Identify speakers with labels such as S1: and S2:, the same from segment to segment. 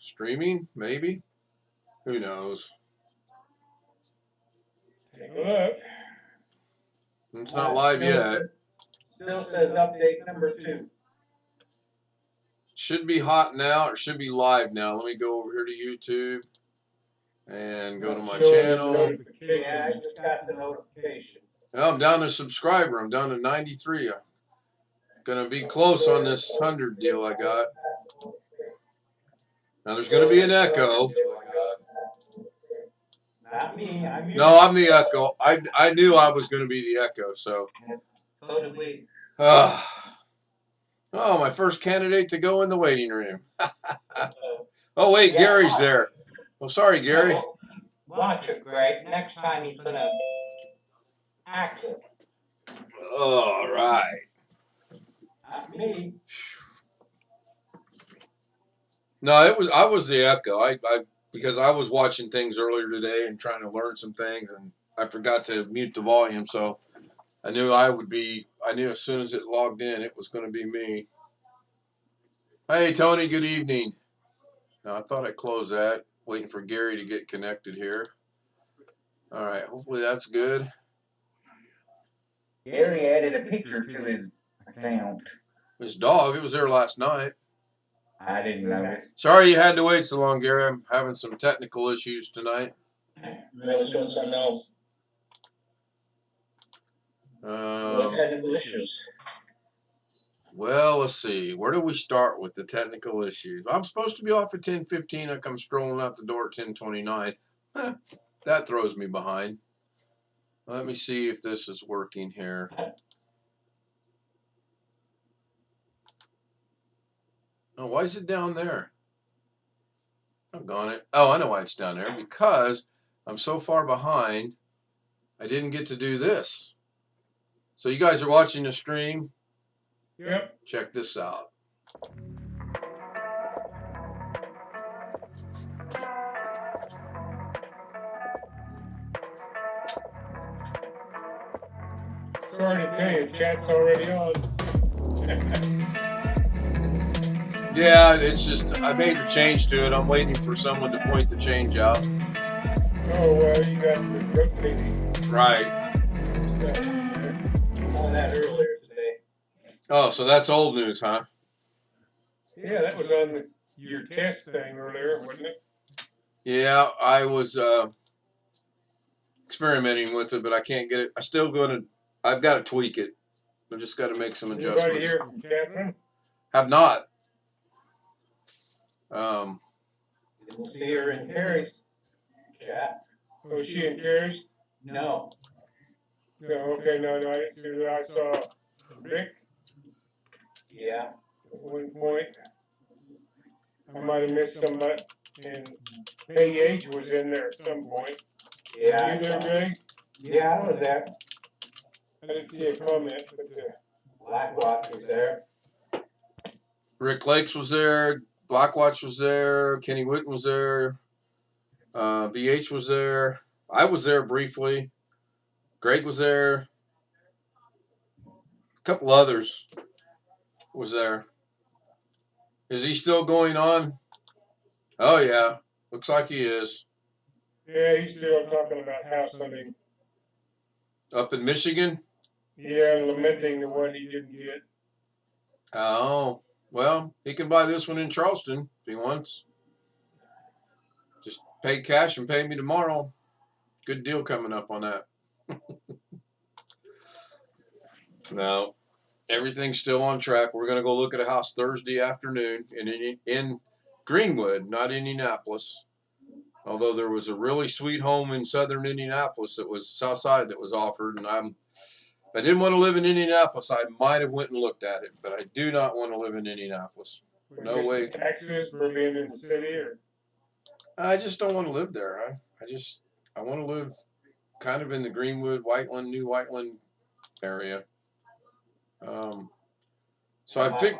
S1: Streaming, maybe. Who knows?
S2: Take a look.
S1: It's not live yet.
S3: Still says update number 2.
S1: Should be hot now, or should be live now. Let me go over here to YouTube and go to my channel.
S3: Yeah, I just got the notification.
S1: Well, I'm down to subscriber. I'm down to 93. I'm gonna be close on this 100 deal I got. Now there's gonna be an echo.
S3: Not me.
S1: No, I'm the echo. I knew I was gonna be the echo. So.
S3: So did we.
S1: Oh, my first candidate to go in the waiting room. Oh wait, yeah, Gary's there. Oh, sorry, Gary.
S3: Watch it, Greg. Next time he's gonna act it.
S1: All right.
S3: Not me.
S1: No, I was the echo. I because I was watching things earlier today and trying to learn some things, and I forgot to mute the volume, so I knew I knew as soon as it logged in, it was going to be me. Hey, Tony, good evening. Now, I thought I'd close that, waiting for Gary to get connected here. All right, hopefully that's good.
S3: Gary added a picture to his account.
S1: His dog, it was there last night.
S3: I didn't notice.
S1: Sorry you had to wait so long, Gary. I'm having some technical issues tonight.
S3: I was doing something else. What technical issues?
S1: Well, let's see. Where do we start with the technical issues? I'm supposed to be off at 10:15. I come strolling out the door at 10:29. That throws me behind. Let me see if this is working here. Oh, why is it down there? I've gone it. Oh, I know why it's down there. Because I'm so far behind, I didn't get to do this. So you guys are watching the stream?
S2: Yep.
S1: Check this out.
S2: Sorry to tell you, chat's already on.
S1: Yeah, it's just, I made the change to it. I'm waiting for someone to point the change out.
S2: Oh, well, you got the rotating.
S1: Right.
S3: On that earlier today.
S1: Oh, so that's old news, huh?
S2: Yeah, that was on your test thing earlier, wasn't it?
S1: Yeah, I was experimenting with it, but I can't get it. I've got to tweak it. I've just got to make some adjustments.
S2: Anybody here from Catherine?
S1: Have not.
S3: Didn't see her in Carrie's chat.
S2: Was she in Carrie's?
S3: No.
S2: No, okay, no, I didn't see that. I saw Rick
S3: Yeah.
S2: at one point. I might have missed somebody, and AH was in there at some point.
S3: Yeah.
S2: You there, Greg?
S3: Yeah, I was there.
S2: I didn't see a comment, but
S3: Blackwatch was there.
S1: Rick Lakes was there. Blackwatch was there. Kenny Witten was there. BH was there. I was there briefly. Greg was there. A couple others was there. Is he still going on? Oh, yeah. Looks like he is.
S2: yeah, he's still talking about house hunting.
S1: Up in Michigan?
S2: Yeah, lamenting the one he didn't get.
S1: Oh, well, he can buy this one in Charleston if he wants. Just pay cash and pay me tomorrow. Good deal coming up on that. No, everything's still on track. We're going to go look at a house Thursday afternoon in Greenwood, not Indianapolis. Although there was a really sweet home in southern Indianapolis that was south side that was offered, and if I didn't want to live in Indianapolis, I might have went and looked at it, but I do not want to live in Indianapolis. No way.
S2: Taxes for being in the city, or
S1: I just don't want to live there. I want to live kind of in the Greenwood, Whiteland, New Whiteland area. So I figured.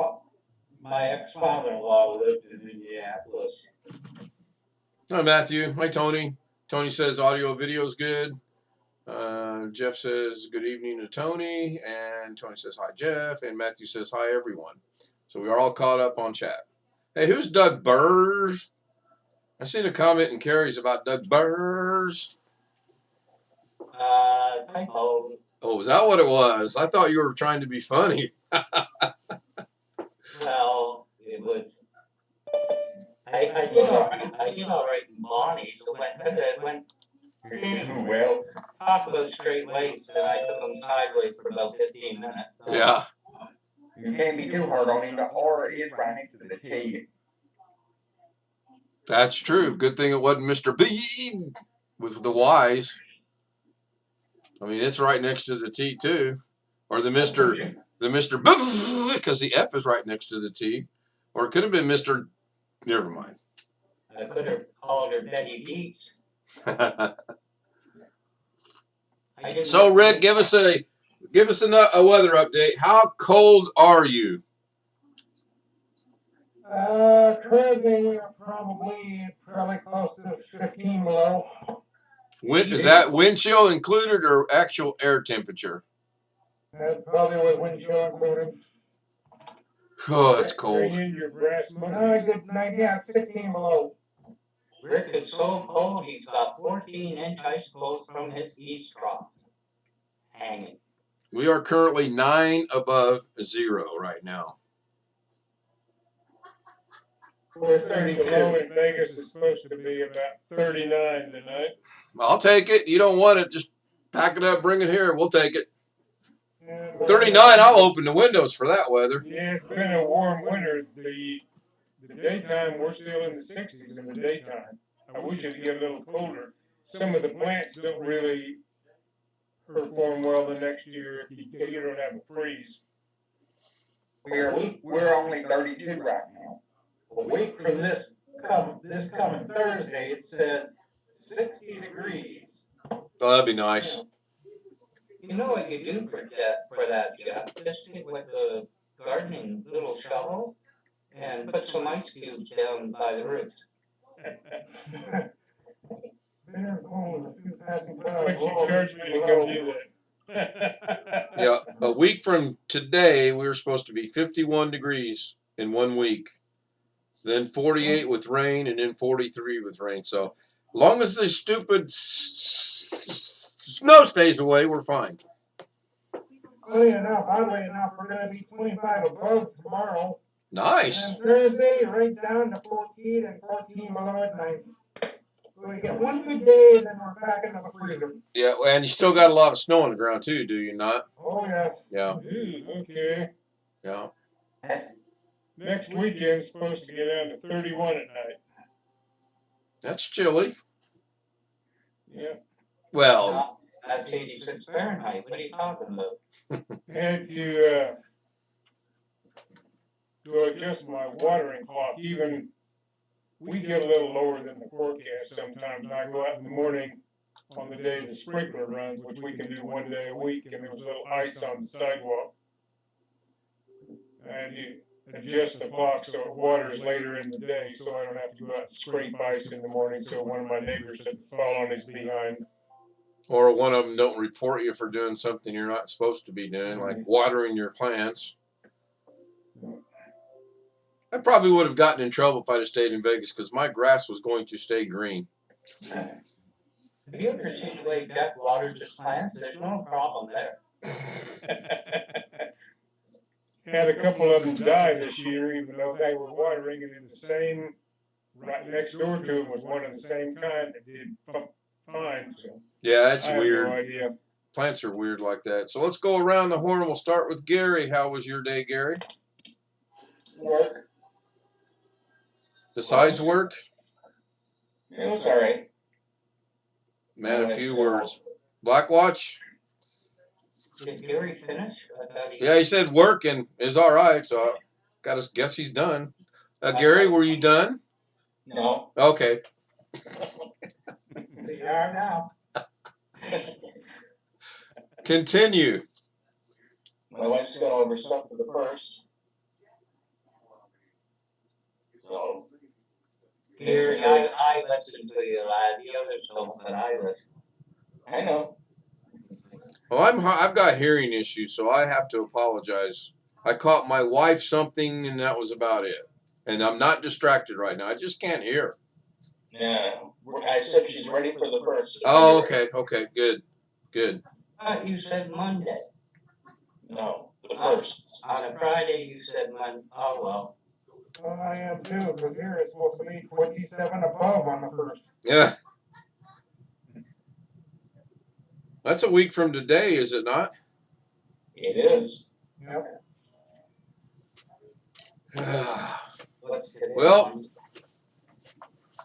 S3: My ex-father-in-law lived in Indianapolis.
S1: Hi, Matthew. Hi, Tony. Tony says audio video is good. Jeff says good evening to Tony, and Tony says hi, Jeff, and Matthew says hi, everyone. So we are all caught up on chat. Hey, who's Doug Burrs? seen a comment in Carrie's about Doug Burrs.
S3: Typo.
S1: Oh, is that what it was? I thought you were trying to be funny.
S3: Well, it was. I did all right in Bonnie, so went
S2: Well,
S3: off those straight ways, and I took them sideways for about 15 minutes. So.
S1: Yeah.
S2: you can't be too hard on him. The R is right next to the T.
S1: That's true. Good thing it wasn't Mr. B with the Y's. I mean, it's right next to the T too, or the Mr. B because the F is right next to the T, or it could have been Mr. Never mind.
S3: I could have called her Betty Beats.
S1: So Rick, give us a weather update. How cold are you?
S2: Currently probably close to 15 below.
S1: Is that wind chill included or actual air temperature?
S2: That's probably what wind chill included.
S1: Oh, it's cold.
S2: Your breast. Good night. Yeah, 16 below.
S3: Rick is so cold, he's got 14-inch icicles from his east trough hanging.
S1: We are currently 9 above 0 right now.
S2: We're 30 below in Vegas. It's supposed to be about 39 tonight.
S1: I'll take it. You don't want it, just pack it up, bring it here. We'll take it. 39, I'll open the windows for that weather.
S2: Yeah, it's been a warm winter. The daytime, we're still in the 60s in the daytime. I wish it'd get a little colder. Some of the plants don't really perform well the next year if you don't have a freeze.
S4: We're only 32 right now.
S3: A week from this coming Thursday, it says 60 degrees.
S1: Oh, that'd be nice.
S3: You know what you do for that, Jeff? Just take with the gardening little shovel and put some ice cubes down by the roots.
S2: But you charge me to go do that.
S1: Yeah, a week from today, we were supposed to be 51 degrees in 1 week. Then 48 with rain, and then 43 with rain. So, long as this stupid snow stays away, we're fine.
S2: Oddly enough, we're going to be 25 above tomorrow.
S1: Nice.
S2: And Thursday, right down to 14 and 14 below at night. We get one good day, and then we're back into the freezer.
S1: Yeah, and you still got a lot of snow on the ground too, do you not?
S2: Oh yes.
S1: Yeah.
S2: Okay.
S1: Yeah.
S2: Next weekend's supposed to get down to 31 at night.
S1: That's chilly.
S2: Yeah.
S1: Well,
S3: That's 86 Fahrenheit. What are you talking about?
S2: Had to adjust my watering clock. Even we get a little lower than the forecast sometimes. And I go out in the morning on the day the sprinkler runs, which we can do one day a week, and there was a little ice on the sidewalk. And you adjust the clock so it waters later in the day, so I don't have to go out and scrape ice in the morning. So one of my neighbors had to fall on his behind.
S1: or one of them don't report you for doing something you're not supposed to be doing, like watering your plants. I probably would have gotten in trouble if I'd have stayed in Vegas because my grass was going to stay green.
S3: Have you ever seen the way Jeff waters his plants? There's no problem there.
S2: Had a couple of them die this year, even though they were watering, and in the same, right next door to them was one of the same kind that did fine. So
S1: Yeah, that's
S2: I have
S1: weird.
S2: no idea.
S1: Plants are weird like that. So let's go around the horn. We'll start with Gary. How was your day, Gary?
S4: Work.
S1: Besides work?
S4: It was all right.
S1: Man, a few words. Blackwatch?
S3: Did Gary finish? I thought he
S1: Yeah, he said work and is all right, so I gotta guess he's done. Gary, were you done?
S4: No.
S1: Okay.
S2: They are now.
S1: Continue.
S4: My wife's got all of her stuff for the first. So.
S3: Gary, I listened to you, lad. The others don't, but I listen.
S4: I know.
S1: Well, I've got hearing issues, so I have to apologize. I caught my wife something, and that was about it. And I'm not distracted right now. I just can't hear.
S4: Yeah, I said she's ready for the first.
S1: Oh, okay, okay, good, good.
S3: You said Monday.
S4: No, the first.
S3: On a Friday, you said Monday. Oh, well.
S2: Well, I am too, because here it's supposed to be 27 above on the first.
S1: Yeah. That's a week from today, is it not?
S4: It is.
S2: Yep.
S3: What's today?
S1: Well,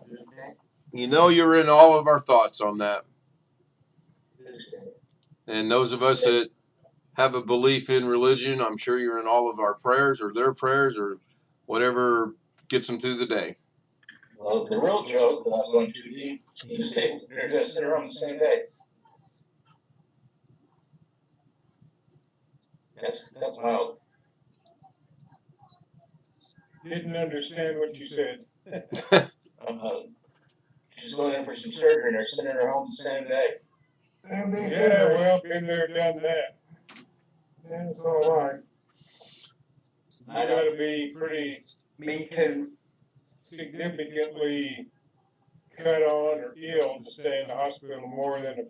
S3: Tuesday?
S1: you know you're in all of our thoughts on that.
S3: Tuesday.
S1: And those of us that have a belief in religion, I'm sure you're in all of our prayers or their prayers or whatever gets them through the day.
S4: Well, the real joke, without going too deep, is they're going to sit around the same day. That's wild.
S2: Didn't understand what you said.
S4: She's going in for some surgery and they're sending her home the same day.
S2: Yeah, well, been there, done that. And so have I. You gotta be pretty
S3: Me too.
S2: significantly cut on or ill to stay in the hospital more than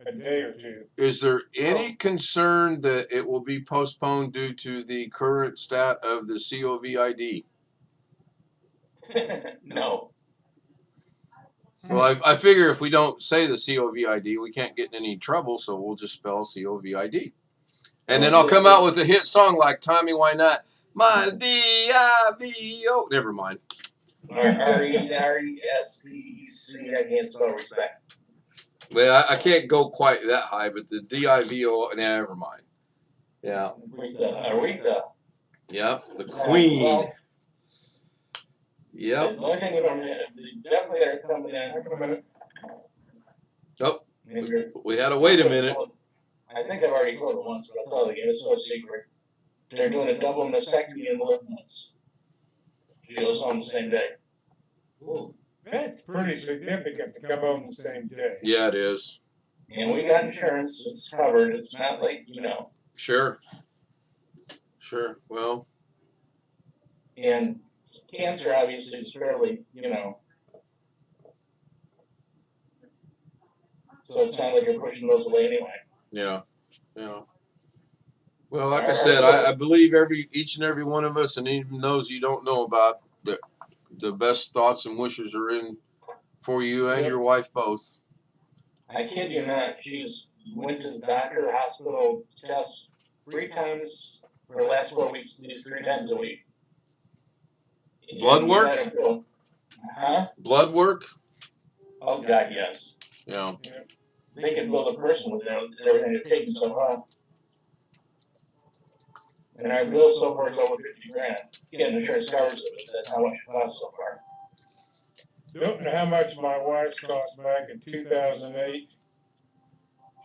S2: a day or two.
S1: Is there any concern that it will be postponed due to the current stat of the COVID?
S4: No.
S1: Well, I figure if we don't say the COVID, we can't get in any trouble, so we'll just spell COVID. And then I'll come out with a hit song like Tommy Why Not? My D-I-V-O. Never mind.
S4: R-E-S-P-E-C. I can't spell respect.
S1: Well, I can't go quite that high, but the D-I-V-O, never mind. Yeah.
S4: Aretha.
S1: Yep, the Queen.
S4: Well,
S1: Yep.
S4: the only thing we don't have, definitely got to come in.
S2: Wait a minute.
S1: Oh, we had to wait a minute.
S4: I think I've already told it once, but I'll tell it again. It's no secret. They're doing a double mastectomy in 11 months. She goes home the same day.
S3: Ooh.
S2: That's pretty significant to come home the same day.
S1: Yeah, it is.
S4: And we got insurance. It's covered. It's not like,
S1: Sure. Sure. Well,
S4: and cancer obviously is fairly, so it's not like you're pushing those away anyway.
S1: yeah. Yeah. Well, like I said, I believe each and every one of us, and even those you don't know about, the best thoughts and wishes are in for you and your wife both.
S4: I kid you not. She's went to the doctor, hospital, tests 3 times for the last 4 weeks. These 3 times a week.
S1: Blood work?
S4: Huh?
S1: Blood work?
S4: Oh God, yes.
S1: Yeah.
S4: They can build a person with everything they've taken so far. And our bill so far is over 50 grand. Getting insurance covers it, that's how much it costs so far.
S2: Don't know how much my wife's cost back in 2008.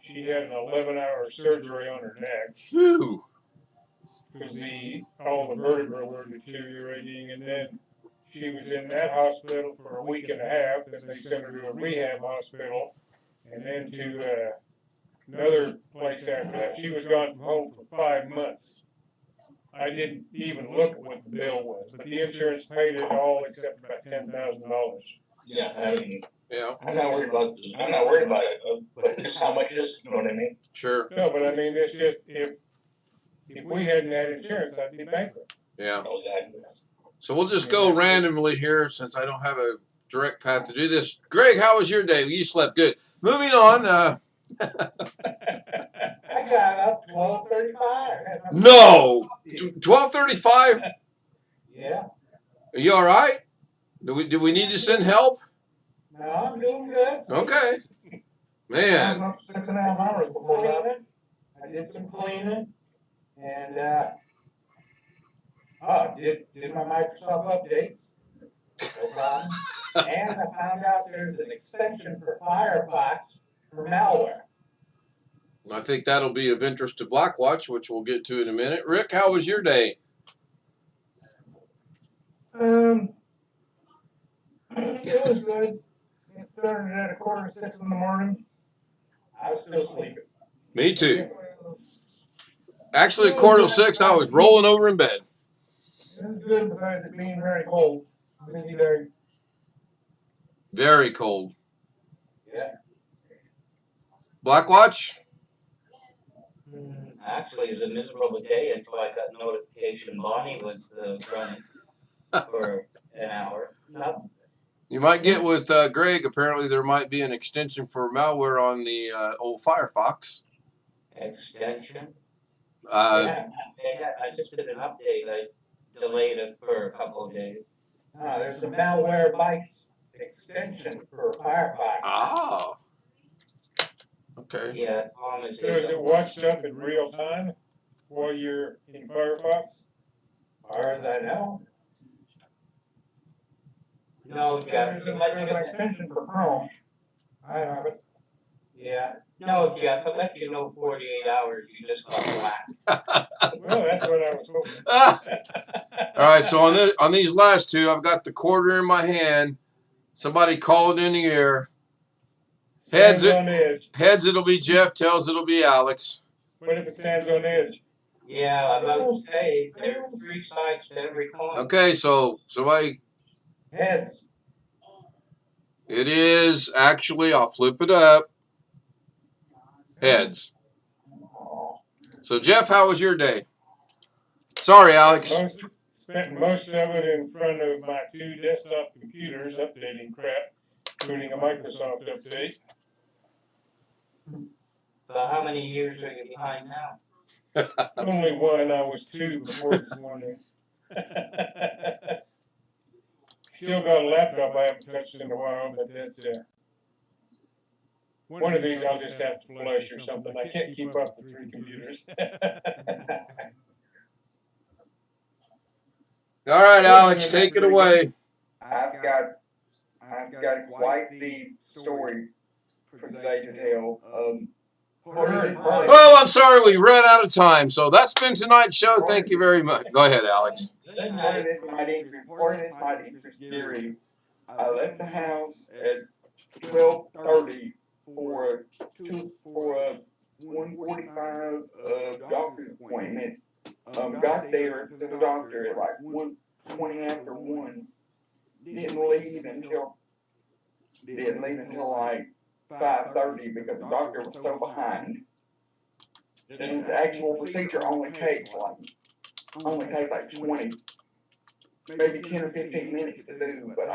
S2: She had an 11-hour surgery on her neck.
S1: Phew.
S2: Because all the vertebrae were deteriorating, and then she was in that hospital for a week and a half. Then they sent her to a rehab hospital, and then to another place after that. She was gone from home for 5 months. I didn't even look at what the bill was, but the insurance paid it all except about $10,000.
S4: Yeah,
S1: Yeah.
S4: I'm not worried about it, but it's how much it is, you know what I mean?
S1: Sure.
S2: No, but I mean, it's just if we hadn't had insurance, I'd be bankrupt.
S1: Yeah.
S4: Oh, God.
S1: So we'll just go randomly here since I don't have a direct path to do this. Greg, how was your day? You slept good. Moving on.
S3: I got up 12:35.
S1: No! 12:35?
S3: Yeah.
S1: Are you all right? Do we need to send help?
S3: No, I'm doing good.
S1: Okay.
S2: I was
S1: Man.
S2: up 6.5 hours before that.
S3: I did some cleaning, and did my Microsoft updates. No problem. And I found out there's an extension for Firefox for malware.
S1: I think that'll be of interest to Blackwatch, which we'll get to in a minute. Rick, how was your day?
S2: It was good. It started at 5:45 in the morning.
S3: I was still sleeping.
S1: Me too. Actually, at 5:45, I was rolling over in bed.
S2: It was good besides it being very cold. Busy day.
S1: Very cold.
S3: Yeah.
S1: Blackwatch?
S3: Actually, it was a miserable day until I got notification Bonnie was running for an hour. Not
S1: You might get with Greg. Apparently, there might be an extension for malware on the old Firefox.
S3: extension.
S1: Uh,
S3: I just did an update. I delayed it for a couple of days.
S2: There's a malware bytes extension for Firefox.
S1: ah. Okay.
S3: Yeah, problem is
S2: So does it watch stuff in real time while you're in Firefox? As far as I know.
S3: no, Jeff.
S2: There's an extension for Chrome. I have it.
S3: Yeah. No, Jeff. It lets you know 48 hours. You just got whacked.
S2: Well, that's what I was hoping.
S1: All right. So on these last two, I've got the quarter in my hand. Somebody call it in the air.
S2: Stands on edge.
S1: Heads, it'll be Jeff. Tails, it'll be Alex.
S2: What if it stands on edge?
S3: Yeah, I'm about to say there are 3 sides to every coin.
S1: Okay. So somebody.
S2: Heads.
S1: It is actually. I'll flip it up. Heads. So Jeff, how was your day? Sorry, Alex.
S2: Spent most of it in front of my 2 desktop computers updating crap, including a Microsoft update.
S3: So how many years are you behind now?
S2: Only one. I was 2 before this morning. Still got a laptop I haven't touched in a while, but that's one of these I'll just have to flush or something. I can't keep up with 3 computers.
S1: All right, Alex, take it away.
S5: I've got quite the story for today to tell.
S1: Well, I'm sorry we ran out of time. So that's been tonight's show. Thank you very much. Go ahead, Alex.
S5: Part of this might interest Gary. I left the house at 12:30 for a 1:45 doctor's appointment. Got there to the doctor at like 1:20 after 1. Didn't leave until like 5:30 because the doctor was so behind. And the actual procedure only takes like 20, maybe 10 or 15 minutes to do, but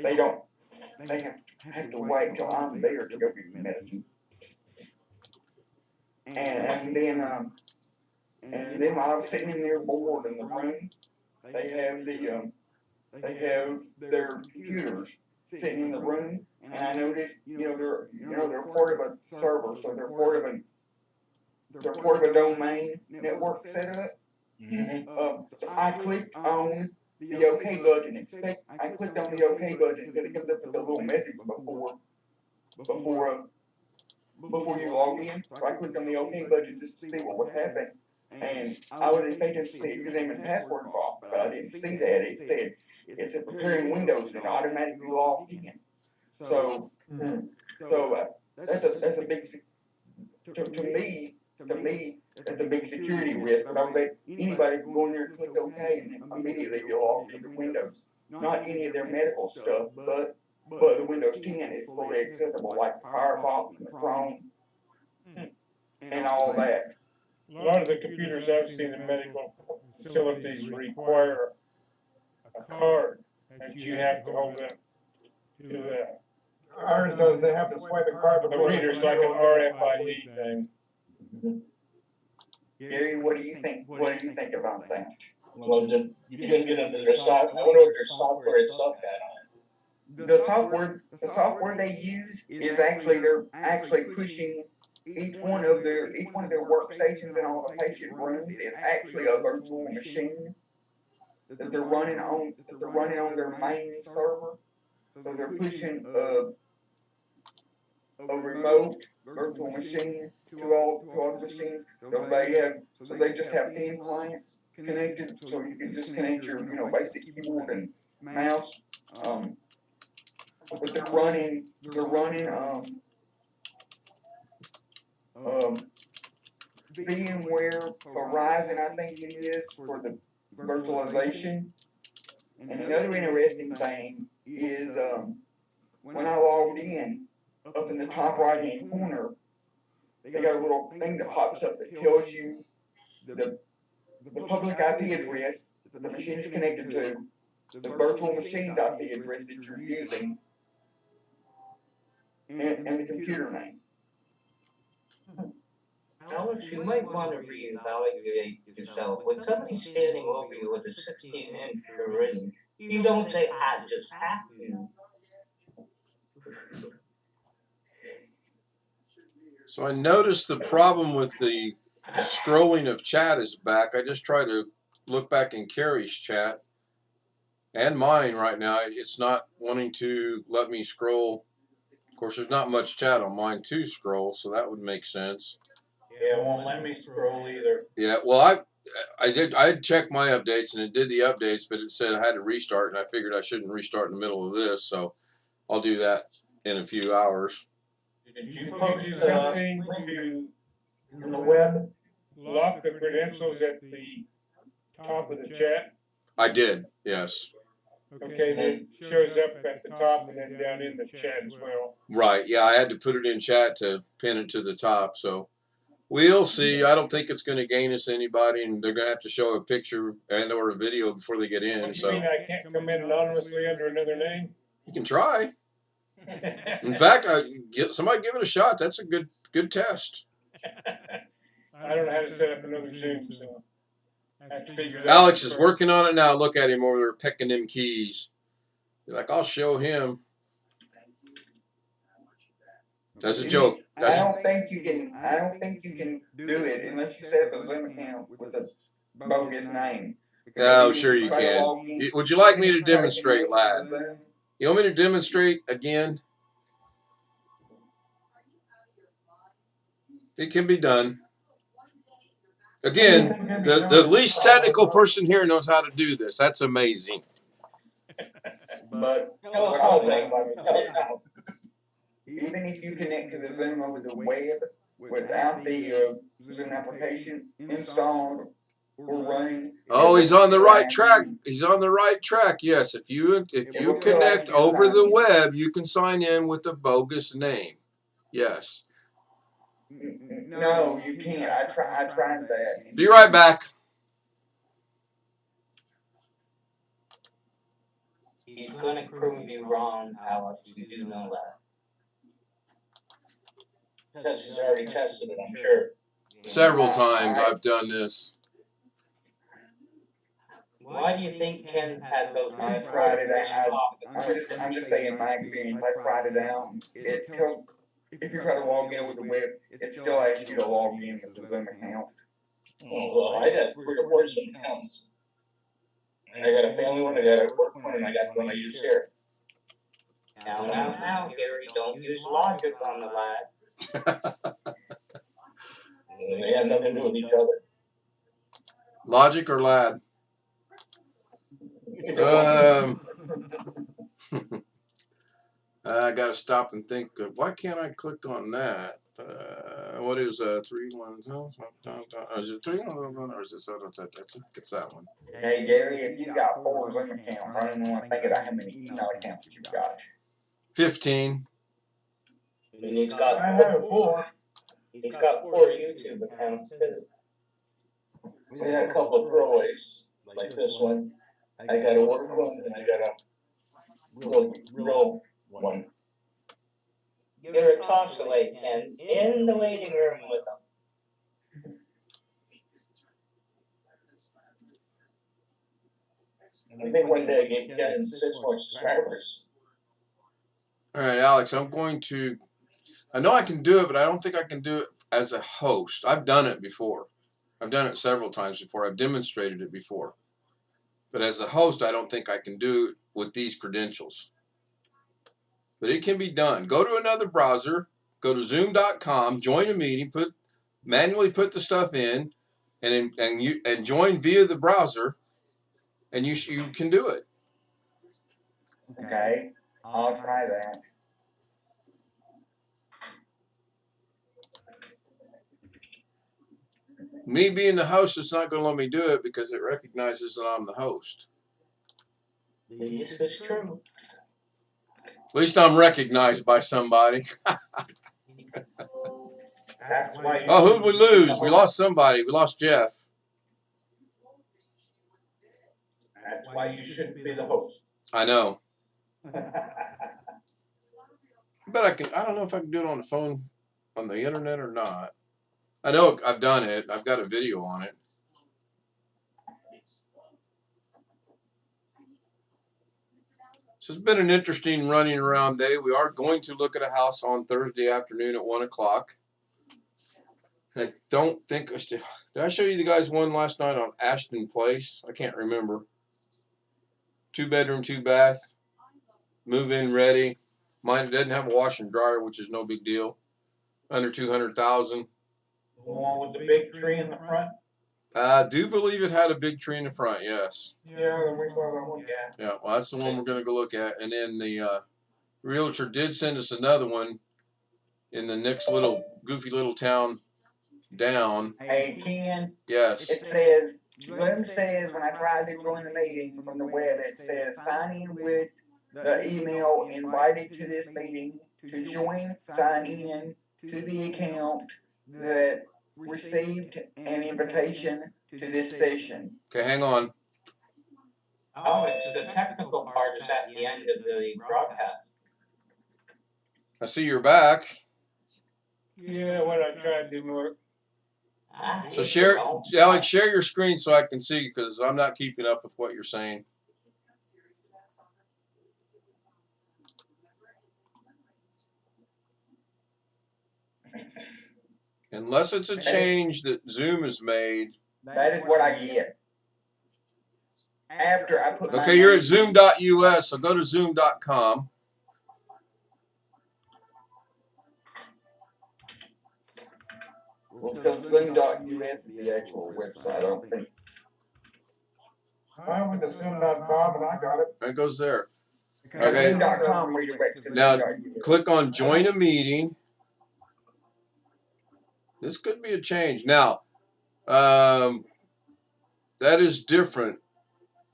S5: they have to wait till I'm there to go get the medicine. And then while I was sitting in their board in the room, they have their computers sitting in the room, and I noticed, they're part of a server, so they're part of a domain network setup. So I clicked on the OK button. I clicked on the OK button because it comes up with a little message before you log in. So I clicked on the OK button just to see what would happen. And I was expecting to see username and password box, but I didn't see that. It said preparing Windows and it automatically logged in. So that's a big to me that's a big security risk. But I was like, anybody can go in there and click OK and immediately be logged into Windows. Not any of their medical stuff, but the Windows 10 is fully accessible, like Firefox and the Chrome and all that.
S2: A lot of the computers I've seen in medical facilities require a card that you have to hold up to that. Ours does. They have to swipe a card. The reader's like an RFID thing.
S5: Gary, what do you think? What do you think about that?
S4: Well, you can get into their software. I wonder what their software is subbed at.
S5: The software they use is they're actually pushing each one of their workstations and all the patient rooms is actually a virtual machine that they're running on their main server. So they're pushing a remote virtual machine to all the machines. So they just have 10 clients connected. So you can just connect your basic keyboard and mouse. But they're running VMware Horizon, I think it is, for the virtualization. And another interesting thing is when I logged in, up in the top right hand corner, they got a little thing that pops up that tells you the public IP address that the machine is connected to, the virtual machine's IP address that you're using, and the computer name.
S3: Alex, you might want to reevaluate yourself. When somebody's standing over you with a 16-inch syringe, you don't say, I just have to.
S1: So I noticed the problem with the scrolling of chat is back. I just try to look back in Carrie's chat and mine right now. It's not wanting to let me scroll. Of course, there's not much chat on mine to scroll, so that would make sense.
S2: Yeah, it won't let me scroll either.
S1: Yeah, well, I checked my updates and it did the updates, but it said I had to restart, and I figured I shouldn't restart in the middle of this, so I'll do that in a few hours.
S2: Did you post something to in the web? Lock the credentials at the top of the chat.
S1: I did, yes.
S2: Okay, that shows up at the top and then down in the chat as well.
S1: Right, yeah, I had to put it in chat to pin it to the top, so we'll see. I don't think it's going to gain us anybody, and they're going to have to show a picture and or a video before they get in.
S2: What do you
S1: So
S2: mean I can't come in anonymously under another name?
S1: you can try. In fact, somebody give it a shot. That's a good test.
S2: I don't know how to set up another Zoom, so I have to figure that out.
S1: Alex is working on it now. Look at him over there pecking them keys. You're like, I'll show him. That's a joke.
S5: I don't think you can do it unless you set up a Zoom account with a bogus name.
S1: Oh, sure you can. Would you like me to demonstrate, lad? You want me to demonstrate again? It can be done. Again, the least technical person here knows how to do this. That's amazing.
S5: But
S4: Tell us how, tell us how.
S5: even if you connect to the Zoom over the web without the Zoom application installed or running.
S1: Oh, he's on the right track. He's on the right track. Yes, if you connect over the web, you can sign in with a bogus name. Yes.
S5: No, you can't. I tried that.
S1: Be right back.
S3: He's going to prove you wrong, Alex. You do know that.
S4: Because he's already tested it, I'm sure.
S1: Several times I've done this.
S3: Why do you think Ken had those?
S5: I tried it out. I'm just saying my experience. I tried it out. It tells if you try to log in with the web, it still asks you to log in with the Zoom account.
S4: Oh, well, I got 3 or 4 Zoom accounts. And I got a family one, I got a work one, and I got the one I use here.
S3: Now, Gary, don't use logic on the lad.
S4: And they have nothing to do with each other.
S1: Logic or lad? I got to stop and think of why can't I click on that? What is 3 1? Is it 3 or is it it's that one?
S5: Hey Gary, if you got 4 Zoom accounts, I don't even want to think about how many email accounts you've got.
S1: 15.
S3: And he's got
S2: I have 4.
S3: He's got 4 YouTube accounts too.
S4: We got a couple of throwaways, like this one. I got a work one, and I got a real one.
S3: Give her a toss away, Ken, in the waiting room with them.
S4: I think one day I gave Ken 6 more subscribers.
S1: All right, Alex, I know I can do it, but I don't think I can do it as a host. I've done it before. I've done it several times before. I've demonstrated it before. But as a host, I don't think I can do it with these credentials. But it can be done. Go to another browser, go to zoom.com, join a meeting, manually put the stuff in, and join via the browser, and you can do it.
S5: Okay, I'll try that.
S1: Me being the host, it's not going to let me do it because it recognizes that I'm the host.
S3: This is true.
S1: At least I'm recognized by somebody.
S2: That's why you
S1: Oh, who did we
S2: shouldn't be the
S1: lose? We
S2: host.
S1: lost somebody. We lost Jeff.
S2: That's why you shouldn't be the host.
S1: I know. But I can. I don't know if I can do it on the phone, on the internet or not. I know I've done it. I've got a video on it. So it's been an interesting running around day. We are going to look at a house on Thursday afternoon at 1 o'clock. I don't think did I show you the guys one last night on Ashton Place? I can't remember. 2-bedroom, 2-bath, move-in ready. Mine doesn't have a washer and dryer, which is no big deal. Under 200,000.
S2: The one with the big tree in the front?
S1: I do believe it had a big tree in the front. Yes.
S2: Yeah, then we saw that one. Yeah.
S1: Yeah. Well, that's the one we're going to go look at. And then the realtor did send us another one in the next little goofy little town down.
S5: Hey, Ken,
S1: Yes.
S5: it says, Zoom says when I tried to join the meeting from the web, it says sign in with the email invited to this meeting to join, sign in to the account that received an invitation to this session.
S1: Okay, hang on.
S3: Oh, it's the technical part is at the end of the broadcast.
S1: I see you're back.
S2: Yeah, what I tried to do more.
S1: So share, Alex, share your screen so I can see because I'm not keeping up with what you're saying. Unless it's a change that Zoom has made.
S5: That is what I get. After I put my
S1: Okay, you're
S5: name-
S1: at zoom.us, so go to zoom.com.
S5: Well, because Zoom.us is the actual website, I don't think.
S2: I went to Zoom.com and I got it.
S1: That goes there. Okay.
S5: Zoom.com redirects to
S1: Now,
S5: Zoom.us.
S1: click on join a meeting. This could be a change. Now, that is different.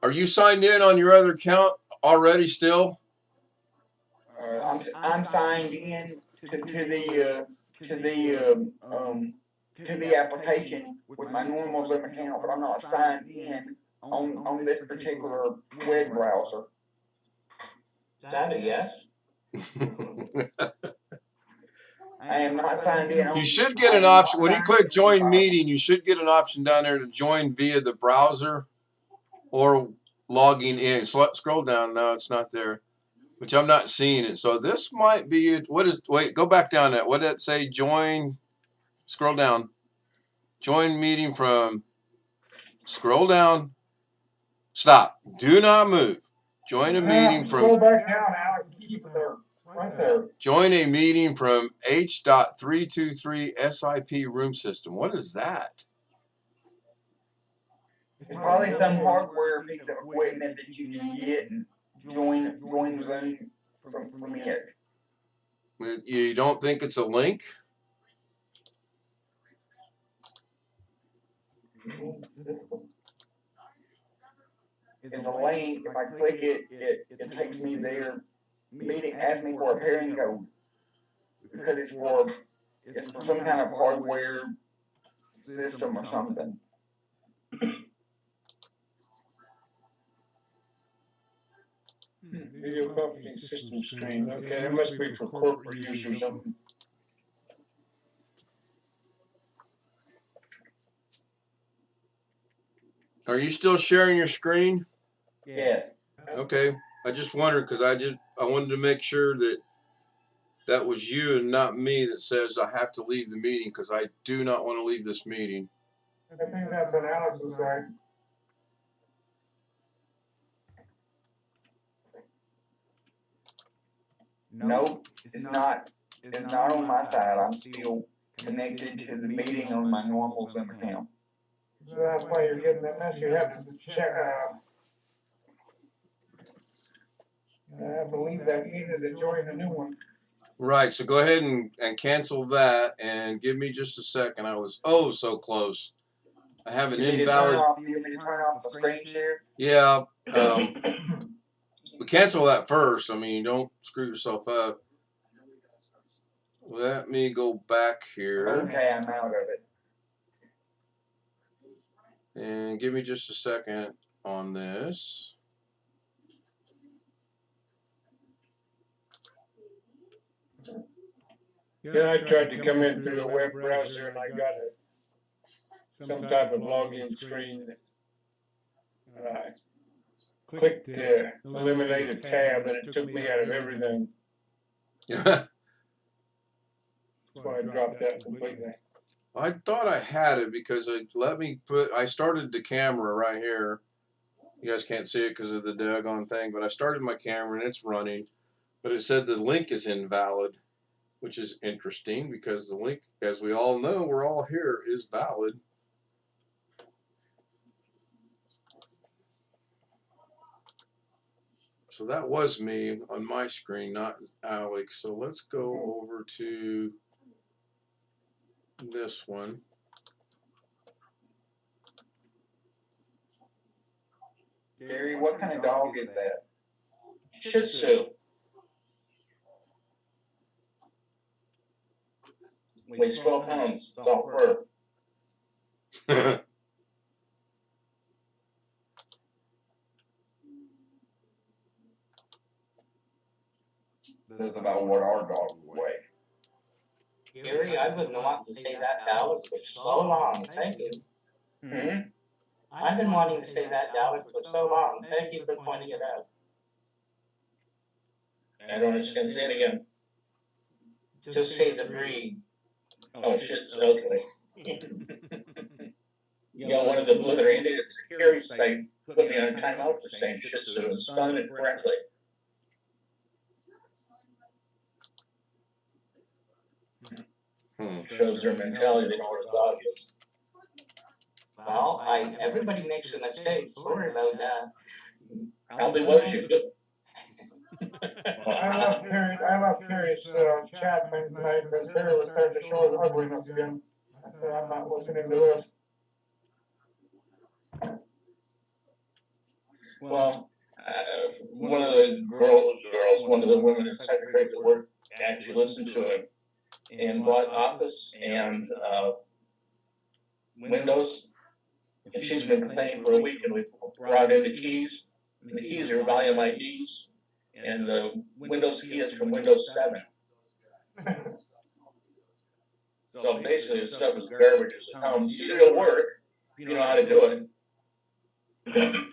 S1: Are you signed in on your other account already still?
S5: I'm signed in to the application with my normal Zoom account, but I'm not signed in on this particular web browser.
S3: Is that a yes?
S5: I am not signed in.
S1: You should get an option. When you click join meeting, you should get an option down there to join via the browser or logging in. So scroll down. No, it's not there, which I'm not seeing it. So this might be it. What is, wait, go back down that. What did it say? Join, scroll down. Join meeting from, scroll down. Stop. Do not move. Join a meeting
S2: Scroll
S1: from,
S2: back down, Alex. Keep it there. Right there.
S1: join a meeting from H.323 SIP room system. What is that?
S5: It's probably some hardware piece of equipment that you can get and join Zoom from it.
S1: You don't think it's a link?
S5: It's a link. If I click it, it takes me there. Meeting asks me for a pairing code because it's for some kind of hardware system or something.
S2: Video conferencing system screen. Okay, it must be for corporate use or something.
S1: Are you still sharing your screen?
S5: Yes.
S1: Okay. I just wondered because I wanted to make sure that that was you and not me that says I have to leave the meeting because I do not want to leave this meeting.
S2: I think that's on Alex's side.
S5: Nope, it's not. It's not on my side. I'm still connected to the meeting on my normal Zoom account.
S2: So that's why you're getting that mess. You have to check. I believe that you needed to join the new one.
S1: Right. So go ahead and cancel that and give me just a second. I was so close. I have an
S5: You need to
S1: invalid.
S5: turn off the screen share?
S1: Yeah. But cancel that first. I mean, don't screw yourself up. Let me go back here.
S5: Okay, I'm out of it.
S1: And give me just a second on this.
S2: Yeah, I tried to come in through a web browser and I got some type of login screen. I clicked eliminate a tab and it took me out of everything. That's why I dropped out completely.
S1: I thought I had it because it let me put. I started the camera right here. You guys can't see it because of the daggone thing, but I started my camera and it's running. But it said the link is invalid, which is interesting because the link, as we all know, we're all here, is valid. So that was me on my screen, not Alex. So let's go over to this one.
S5: Gary, what kind of dog is that?
S4: Shih Tzu. Weighs 12 pounds. It's all fur.
S5: That's about what our dog weigh.
S3: Gary, I've been wanting to say that to Alex for so long. Thank you.
S4: Mm-hmm.
S3: I've been wanting to say that to Alex for so long. Thank you for pointing it out.
S4: I don't understand. Say it again.
S3: Just say the breed.
S4: Oh, Shih Tzu. Okay. You know, one of the Blither Indian security site put me on a timeout for saying Shih Tzu and spelling it correctly. Shows their mentality. They know what a dog is.
S3: Well, everybody makes a mistake. Sorry about that.
S4: Probably was you.
S2: I love Harry's chat thing tonight because Harry was starting to show his ugliness again. I said, I'm not listening to this.
S4: Well, one of the girls, one of the women in secretaries at work actually listened to it and bought Office and Windows. And she's been complaining for a week, and we brought in the keys. And the keys are volume IDs, and the Windows key is from Windows 7. So basically, the stuff is garbage as it comes. It'll work if you know how to do it.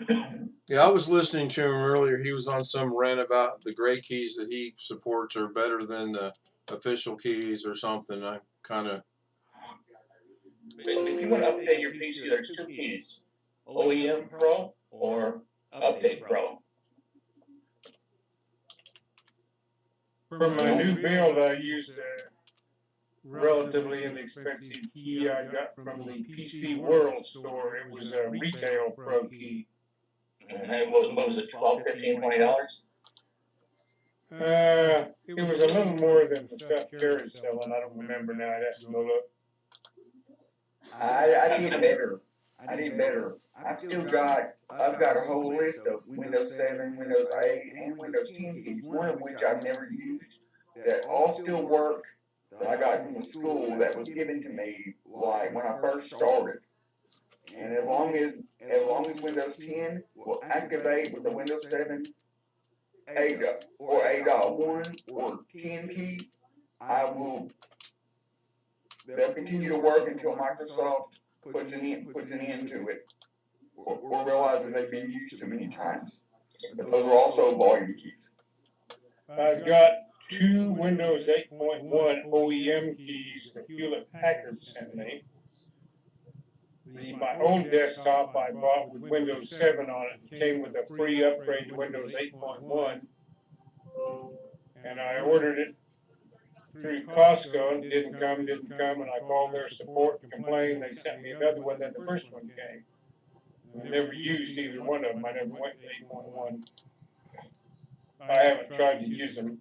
S1: Yeah, I was listening to him earlier. He was on some rant about the gray keys that he supports are better than the official keys or something. I kind of.
S4: If you want to update your PC, there's two keys: OEM Pro or Update Pro.
S2: For my new build, I used a relatively inexpensive key I got from the PC World store. It was a retail pro key.
S4: And what was it, $12, $15, $20?
S2: It was a little more than the stuff Terry's selling. I don't remember now. I'd have to go look.
S5: I did better. I've got a whole list of Windows 7, Windows 8, and Windows 10 keys, one of which I've never used, that all still work, that I got from the school that was given to me like when I first started. And as long as Windows 10 will activate with the Windows 7 8 or 8.1 or 10 key, they'll continue to work until Microsoft puts an end to it or realizes they've been used too many times. But those are also volume keys.
S2: I've got two Windows 8.1 OEM keys that Hewlett Packard sent me. My old desktop I bought with Windows 7 on it came with a free upgrade to Windows 8.1. And I ordered it through Costco and didn't come, and I called their support and complained. They sent me another one, then the first one came. I never used either one of them. I never went to 8.1. I haven't tried to use them.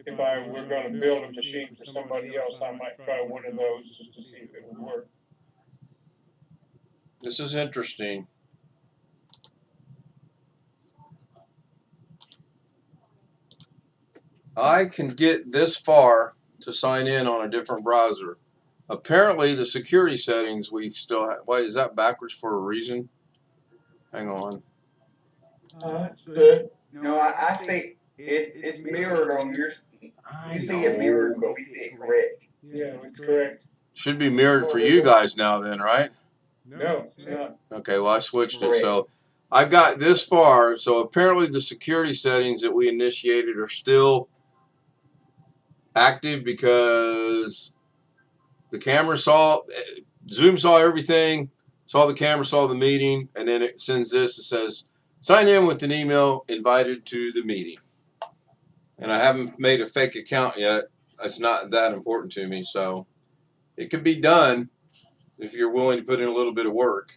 S2: If I were going to build a machine for somebody else, I might try one of those just to see if it would work.
S1: This is interesting. I can get this far to sign in on a different browser. Apparently, the security settings we still have. Wait, is that backwards for a reason? Hang on.
S2: It's good.
S5: No, I see it's mirrored on yours.
S1: I
S5: You see it mirrored,
S1: know.
S5: but we see it correct.
S2: Yeah, it's correct.
S1: Should be mirrored for you guys now, then, right?
S2: No, it's not.
S1: Okay, well, I switched it.
S5: Correct.
S1: So I got this far. So apparently, the security settings that we initiated are still active because the camera saw, Zoom saw everything, saw the camera, saw the meeting, and then it sends this. It says, sign in with an email, invited to the meeting. And I haven't made a fake account yet. It's not that important to me. So it could be done if you're willing to put in a little bit of work.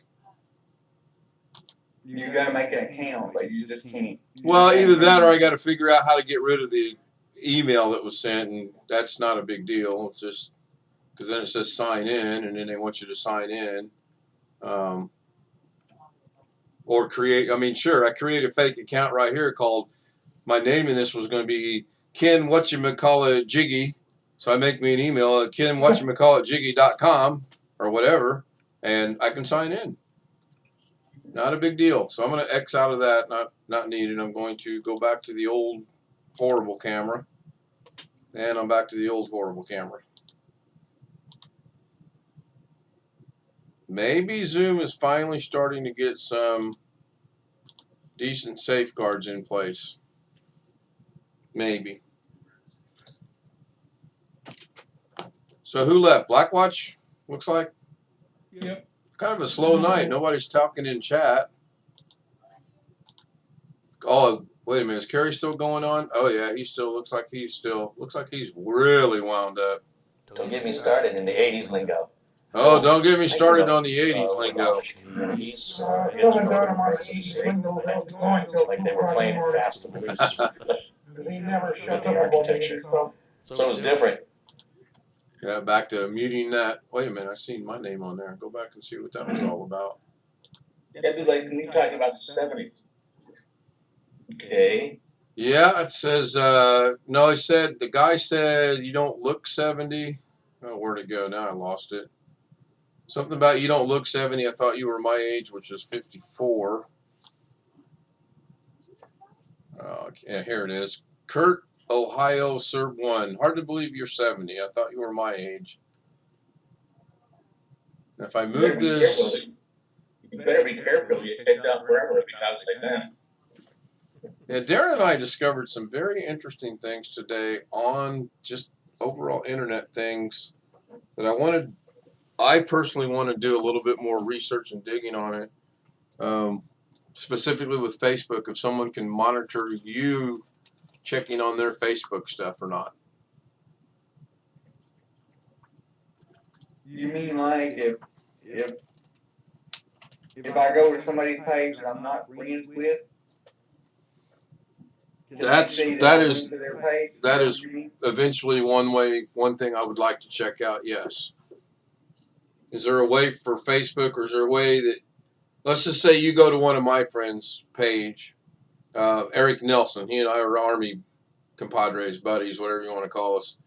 S5: You gotta make an account, but you just can't.
S1: Well, either that or I got to figure out how to get rid of the email that was sent, and that's not a big deal. It's just because then it says sign in, and then they want you to sign in. Or create, I mean, sure, I create a fake account right here called, my name in this was going to be Ken whatchamacallit Jiggy. So I make me an email at Ken whatchamacallit Jiggy.com or whatever, and I can sign in. Not a big deal. So I'm going to X out of that, not needed. I'm going to go back to the old horrible camera. And I'm back to the old horrible camera. Maybe Zoom is finally starting to get some decent safeguards in place. Maybe. So who left? Blackwatch? Looks like.
S2: Yep.
S1: Kind of a slow night. Nobody's talking in chat. Oh, wait a minute. Is Kerry still going on? Oh yeah, he still looks like he's really wound up.
S4: Don't get me started in the 80s lingo.
S1: Oh, don't get me started on the 80s lingo.
S4: He's
S2: Southern Dynamite's East Lingo held going till
S4: like they were playing it fast and loose
S2: He never
S4: with
S2: shuts
S4: the
S2: up about
S4: architecture.
S2: stuff.
S4: So it was different.
S1: Yeah, back to muting that. Wait a minute, I seen my name on there. Go back and see what that was all about.
S4: That'd be like me talking about the 70s. Okay.
S1: Yeah, it says, no, the guy said, you don't look 70. Oh, where'd it go? Now I lost it. Something about you don't look 70. I thought you were my age, which is 54. Yeah, here it is. Kurt, Ohio, Serb 1. Hard to believe you're 70. I thought you were my age. If I move this.
S4: You better be careful. You get kicked out forever if you gotta say that.
S1: Yeah, Darren and I discovered some very interesting things today on just overall internet things that I personally want to do a little bit more research and digging on it. Specifically with Facebook, if someone can monitor you checking on their Facebook stuff or not.
S5: You mean like if I go to somebody's page that I'm not friends with?
S1: That is
S5: their page?
S1: eventually one thing I would like to check out. Yes. Is there a way for Facebook, or is there a way that, let's just say you go to one of my friends' page, Eric Nelson, he and I are Army compadres, buddies, whatever you want to call us,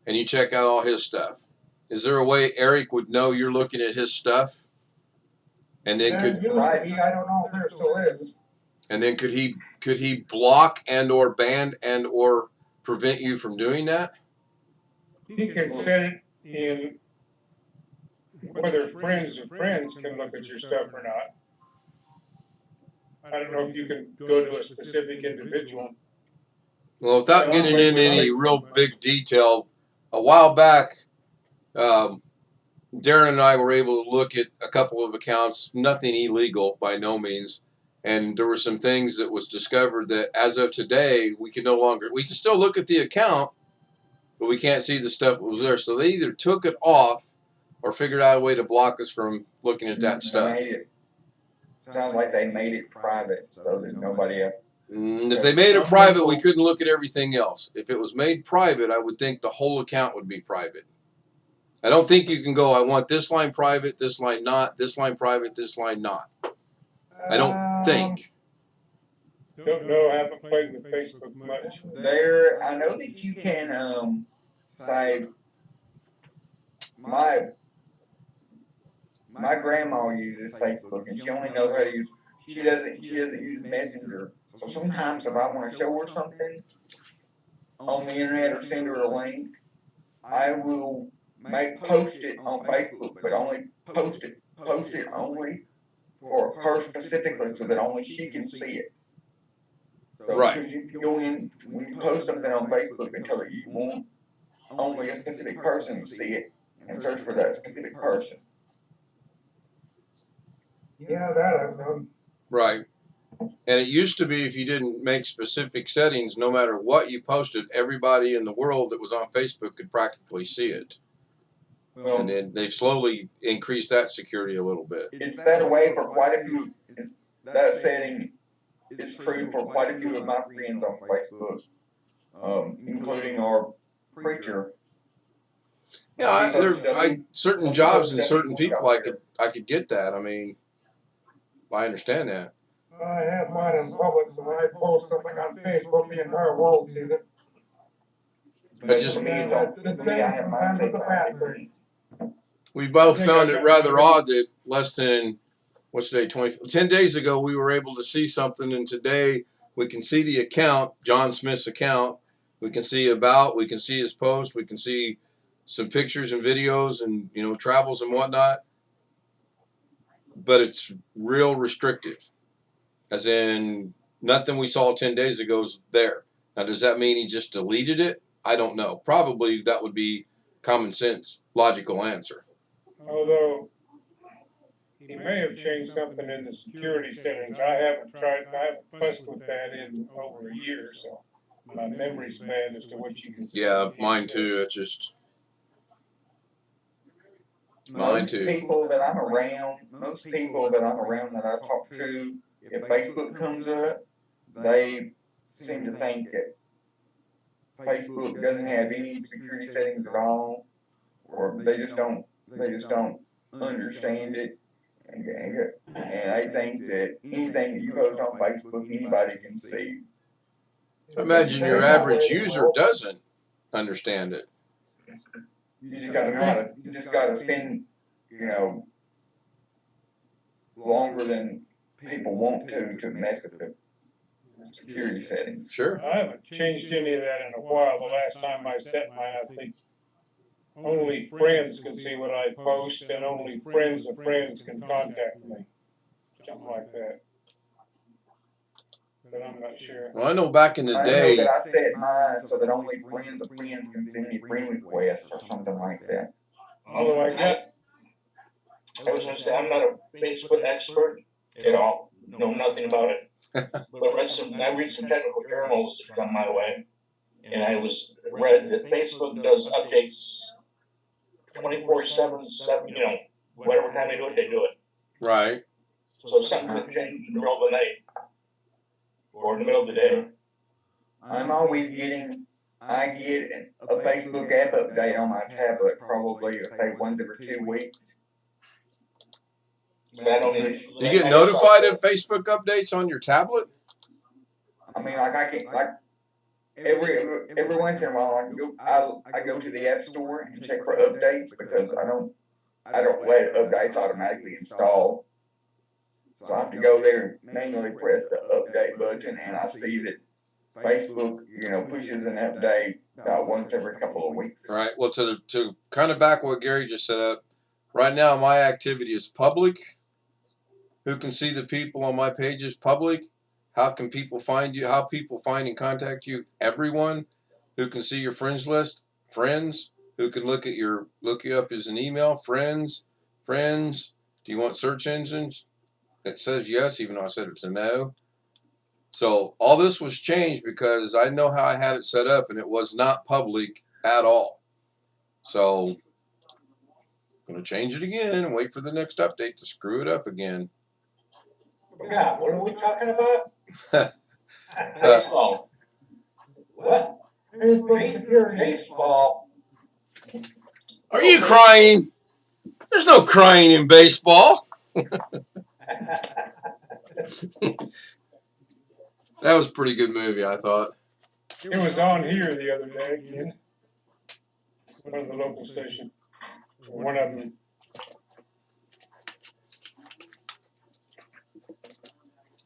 S1: and you check out all his stuff. Is there a way Eric would know you're looking at his stuff? And then
S2: I don't know if there still is.
S1: And then could he block and or ban and or prevent you from doing that?
S2: He can set it in whether friends of friends can look at your stuff or not. I don't know if you can go to a specific individual.
S1: Well, without getting into any real big detail, a while back, Darren and I were able to look at a couple of accounts, nothing illegal by no means, and there were some things that was discovered that as of today, we can still look at the account, but we can't see the stuff that was there. So they either took it off or figured out a way to block us from looking at that stuff.
S5: Sounds like they made it private so that nobody else.
S1: If they made it private, we couldn't look at everything else. If it was made private, I would think the whole account would be private. I don't think you can go, I want this line private, this line not, this line private, this line not. I don't think.
S2: Don't know, haven't played with Facebook much.
S5: There, I know that you can say my my grandma uses Facebook and she only knows how to use. She doesn't use Messenger. So sometimes if I want to show her something on the internet or send her a link, I will make post it on Facebook, but only post it only for her specifically, so that only she can see it. So
S1: Right.
S5: because you can go in when you post something on Facebook and tell her you want only a specific person to see it and search for that specific person.
S2: Yeah, that I've done.
S1: Right. And it used to be if you didn't make specific settings, no matter what you posted, everybody in the world that was on Facebook could practically see it.
S5: Well,
S1: And then they've slowly increased that security a little bit.
S5: it's that way for quite a few. That setting is true for quite a few of my friends on Facebook, including our preacher.
S1: Yeah, certain jobs and certain people, I could get that. I mean, I understand that.
S2: I have mine in public, so when I post something on Facebook, the entire world sees it.
S5: But
S1: just-
S5: for me, it's all, for me, I have mine set for
S1: We both found it rather odd that less than, what's today, 10 days ago, we were able to see something, and today we can see the account, John Smith's account. We can see about, we can see his post, we can see some pictures and videos and, travels and whatnot. But it's real restrictive. As in, nothing we saw 10 days ago is there. Now, does that mean he just deleted it? I don't know. Probably that would be common sense, logical answer.
S2: Although he may have changed something in the security settings. I haven't fussed with that in over a year, so my memory's bad as to what you can see.
S1: Yeah, mine too. It's just mine
S5: most
S1: too.
S5: people that I'm around that I talk to, if Facebook comes up, they seem to think that Facebook doesn't have any security settings at all, or they just don't understand it, and I think that anything that you post on Facebook, anybody can see.
S1: Imagine your average user doesn't understand it.
S5: You just gotta spend, longer than people want to mess with the security settings.
S1: Sure.
S2: I haven't changed any of that in a while. The last time I set mine, I think only friends can see what I post, and only friends of friends can contact me. Something like that. But I'm not sure.
S1: Well, I know back in the
S5: I know
S1: day.
S5: that I set mine so that only friends of friends can send me friend requests or something like that.
S2: Although
S4: I was gonna say, I'm not a Facebook expert at all, know nothing about it. But I read some technical journals that come my way, and I read that Facebook does updates 24/7, whatever time they do it.
S1: Right.
S4: So something could change in the middle of the night, or in the middle of the day.
S5: I get a Facebook app update on my tablet, probably, say, once every 2 weeks.
S4: But I don't even.
S1: Do you get notified of Facebook updates on your tablet?
S5: I mean, every once in a while, I go to the App Store and check for updates, because I don't let updates automatically install. So I have to go there and manually press the update button, and I see that Facebook, pushes an update about once every couple of weeks.
S1: Right. Well, to kind of back what Gary just set up, right now my activity is public. Who can see the people on my page is public. How can people find you? How people find and contact you? Everyone. Who can see your friends list? Friends. Who can look you up as an email? Friends. Do you want search engines? It says yes, even though I said it's a no. So all this was changed because I know how I had it set up, and it was not public at all. So I'm going to change it again and wait for the next update to screw it up again.
S3: Yeah, what are we talking about?
S4: Baseball.
S3: What?
S2: Facebook security.
S3: Baseball.
S1: Are you crying? There's no crying in baseball. That was a pretty good movie, I thought.
S2: It was on here the other day again. One of the local stations. One of them.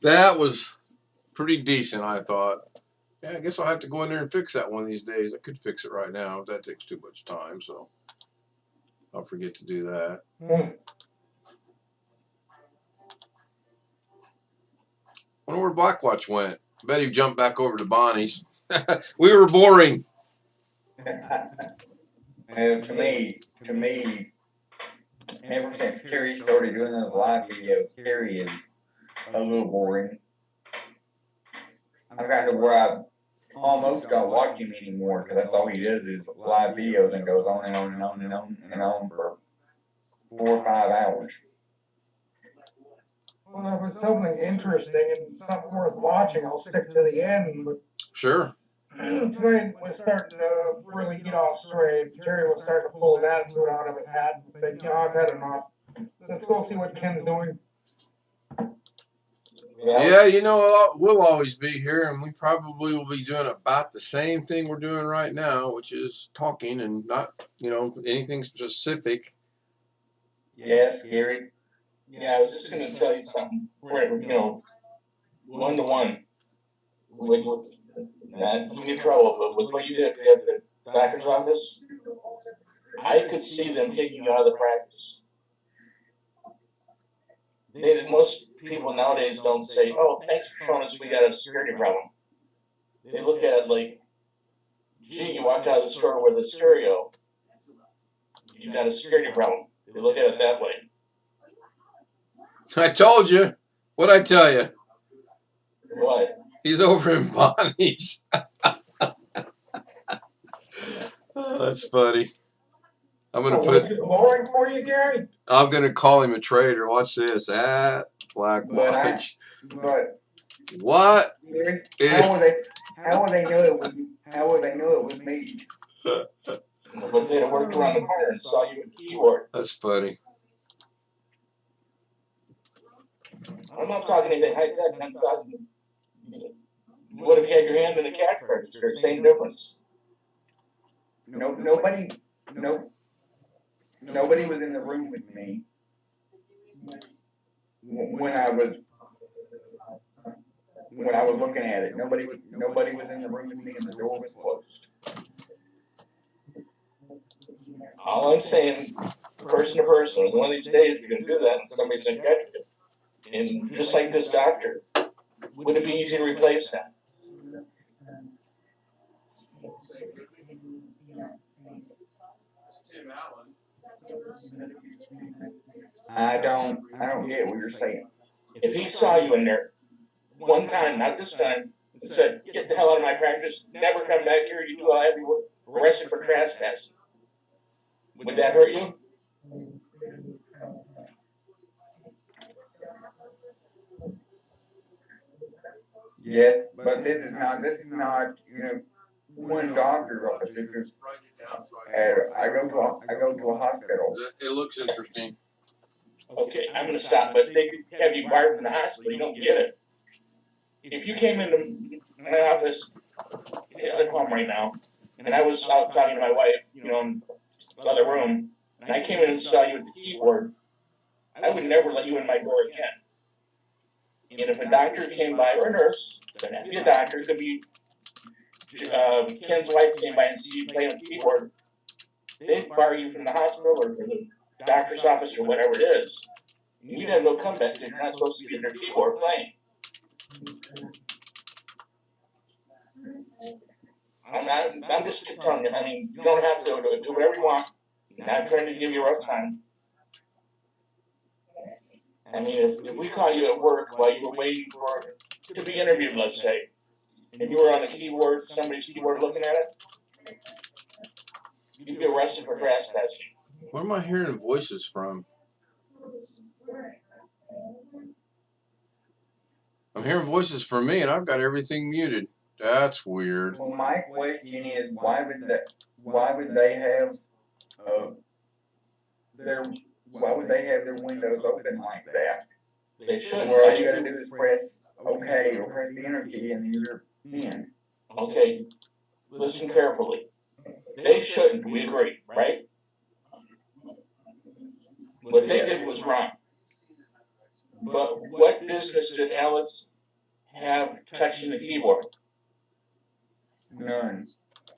S1: That was pretty decent, I thought. Yeah, I guess I'll have to go in there and fix that one of these days. I could fix it right now, but that takes too much time, so I'll forget to do that. Wonder where Blackwatch went. Bet he jumped back over to Bonnie's. We were boring.
S5: To me, ever since Carrie started doing those live videos, Carrie is a little boring. I got to where I almost don't watch him anymore because that's all he does is live videos and goes on and on and on and on and on for 4 or 5 hours.
S2: Well, if it's something interesting and something worth watching, I'll stick to the end. But
S1: Sure.
S2: tonight we're starting to really get off straight. Jerry was starting to pull his attitude out of his hat and think, I've had enough. Let's go see what Ken's doing.
S1: Yeah, you know, we'll always be here, and we probably will be doing about the same thing we're doing right now, which is talking and not, anything specific.
S5: Yes, Gary.
S4: Yeah, I was just gonna tell you something. One to one. With not you get trouble, but with what you did at the doctor's office, I could see them taking you out of the practice. Most people nowadays don't say, "Oh, thanks for showing us we got a security problem." They look at it like, "Gee, you walked out of the store with a stereo. You got a security problem." They look at it that way.
S1: I told you. What'd I tell you?
S4: What?
S1: He's over in Bonnie's. Oh, that's funny. I'm gonna
S2: Was it boring for you, Gary?
S1: I'm gonna call him a traitor. Watch this. At Blackwatch.
S5: But
S1: What?
S5: Gary, how would they know it was me?
S4: But they'd have worked around the corner and saw you with the keyboard.
S1: That's funny.
S4: I'm not talking anything high tech. I'm talking. What if you had your hand in a cash register? Same difference.
S5: Nobody was in the room with me when I was looking at it. Nobody was in the room with me, and the door was closed.
S4: All I'm saying, person to person, is one of these days you're going to do that and somebody's going to catch you. And just like this doctor, would it be easy to replace that?
S5: I don't get what you're saying.
S4: If he saw you in there one time, not this time, and said, "Get the hell out of my practice, never come back here, you will have you arrested for trespassing," would that hurt you?
S5: Yes, but this is not one doctor's office. This is I go to a hospital.
S1: It looks interesting.
S4: Okay, I'm going to stop, but if they could have you barred from the hospital, you don't get it. If you came into my office at home right now, and I was out talking to my wife, in the other room, and I came in and saw you with the keyboard, I would never let you in my door again. And if a doctor came by, or a nurse, doesn't have to be a doctor, it could be Ken's wife came by and see you playing with the keyboard, they'd bar you from the hospital or from the doctor's office or whatever it is. You'd have no comeback because you're not supposed to be in their keyboard playing. I'm just telling you, you don't have to do whatever you want. I'm not trying to give you a rough time. If we caught you at work while you were waiting to be interviewed, let's say, and you were on the keyboard, somebody's keyboard looking at it, you'd be arrested for trespassing.
S1: Where am I hearing voices from? I'm hearing voices from me, and I've got everything muted. That's weird.
S5: Well, my question is, why would they have their windows open like that?
S4: They should.
S5: Where all you got to do is press okay, or press the enter key and you're in.
S4: Okay, listen carefully. They shouldn't, we agree, right? What they did was wrong. But what business did Alex have touching the keyboard?
S5: None.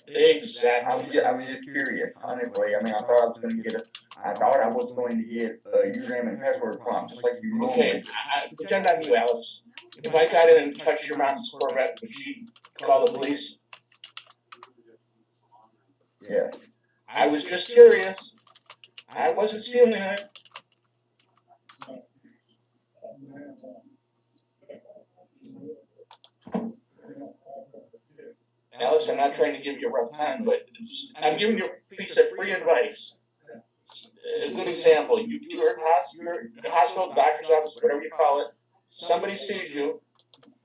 S4: Exactly.
S5: I was just curious, honestly. I mean, I thought I was going to get I thought I was going to get a username and password prompt, just like you normally
S4: Okay,
S5: do.
S4: pretend I'm you, Alex. If I got in and touched your mom's Corvette, would you call the police?
S5: Yes.
S4: I was just curious. I wasn't stealing it. Alex, I'm not trying to give you a rough time, but I'm giving you a piece of free advice. A good example, you're at the hospital, doctor's office, whatever you call it. Somebody sees you.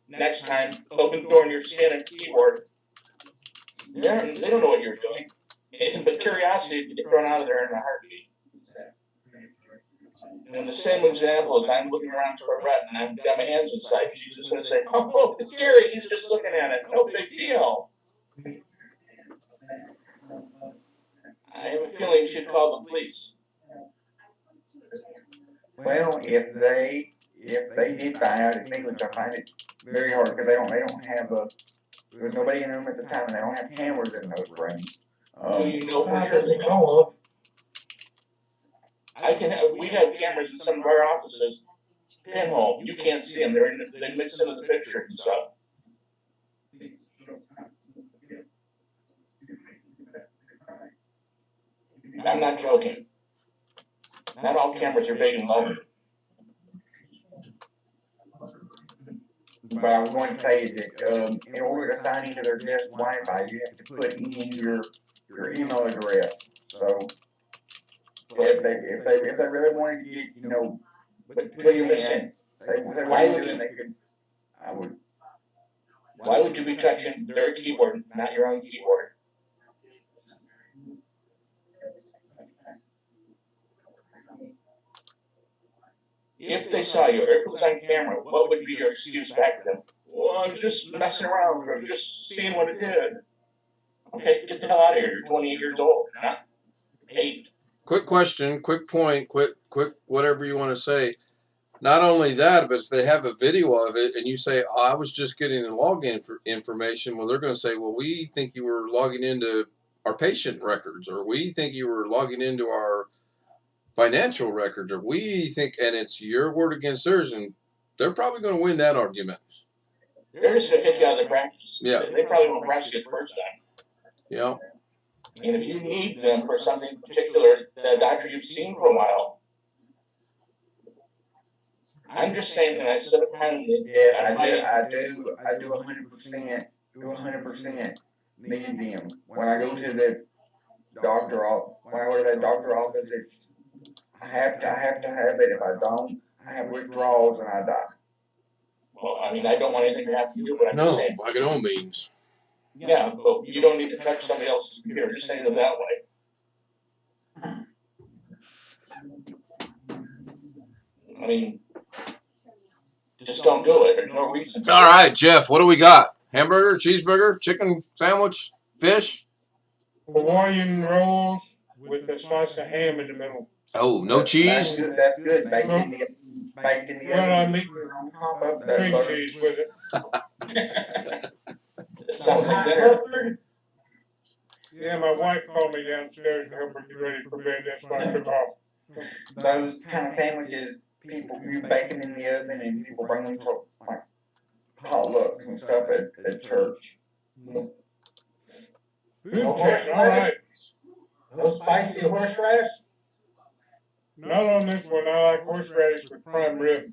S4: Next time, open the door and you're scanning the keyboard. They don't know what you're doing. But curiosity can get thrown out of there in a heartbeat. And the same example is I'm looking around for a rat and I've got my hands inside. She's just going to say, oh, it's Gary. He's just looking at it. No big deal. I have a feeling you should call the police.
S5: Well, if they did find out it's me, which I find it very hard because they don't have there's nobody in the room at the time and they don't have cameras in those rooms.
S4: Do you know for sure they know of? We have cameras in some of our offices. Pinhole, you can't see them. They mix into the picture and stuff. I'm not joking. Not all cameras are big and loud.
S5: But I was going to say that in order to sign into their desk Wi-Fi, you have to put in your email address. So if they really wanted to get, you know,
S4: But you're missing.
S5: say why would you? They could. I would.
S4: Why would you be touching their keyboard, not your own keyboard? If they saw you, or if it was on camera, what would be your excuse back to them? Well, I was just messing around, or just seeing what it did. Okay, get the hell out of here. You're 28 years old, not 8.
S1: Quick question, quick point, quick whatever you want to say. Not only that, but if they have a video of it and you say, oh, I was just getting the login information, well, they're going to say, well, we think you were logging into our patient records, or we think you were logging into our financial records, or we think, and it's your word against theirs, and they're probably going to win that argument.
S4: They're just going to kick you out of their practice.
S1: Yeah.
S4: They probably won't prosecute the first time.
S1: Yeah.
S4: And if you need them for something particular, the doctor you've seen for a while, I'm just saying that I said it kindly.
S5: Yes, I do 100%. Do 100% need them. When I go to the doctor office, it's I have to have it. If I don't, I have withdrawals and I die.
S4: Well, I mean, I don't want anything to happen to you, but I'm just
S1: No,
S4: saying.
S1: by no means.
S4: Yeah, but you don't need to touch somebody else's computer. Just saying it that way. I mean, just don't do it. There's no reason to.
S1: All right, Jeff, what do we got? Hamburger, cheeseburger, chicken sandwich, fish?
S2: Hawaiian rolls with a slice of ham in the middle.
S1: Oh, no cheese?
S5: That's good. Baked in the
S2: Well, I'm
S5: oven.
S2: eating
S5: On top of
S2: cream
S5: that
S2: cheese with it.
S4: It sounds like dinner.
S2: Yeah, my wife called me downstairs to help her get ready for bed. That's why I took off.
S5: Those kind of sandwiches, you bake them in the oven and people bring them to like potlucks and stuff at church.
S2: Food check, all right.
S3: No spicy horseradish?
S2: Not on this one. I like horseradish with prime rib.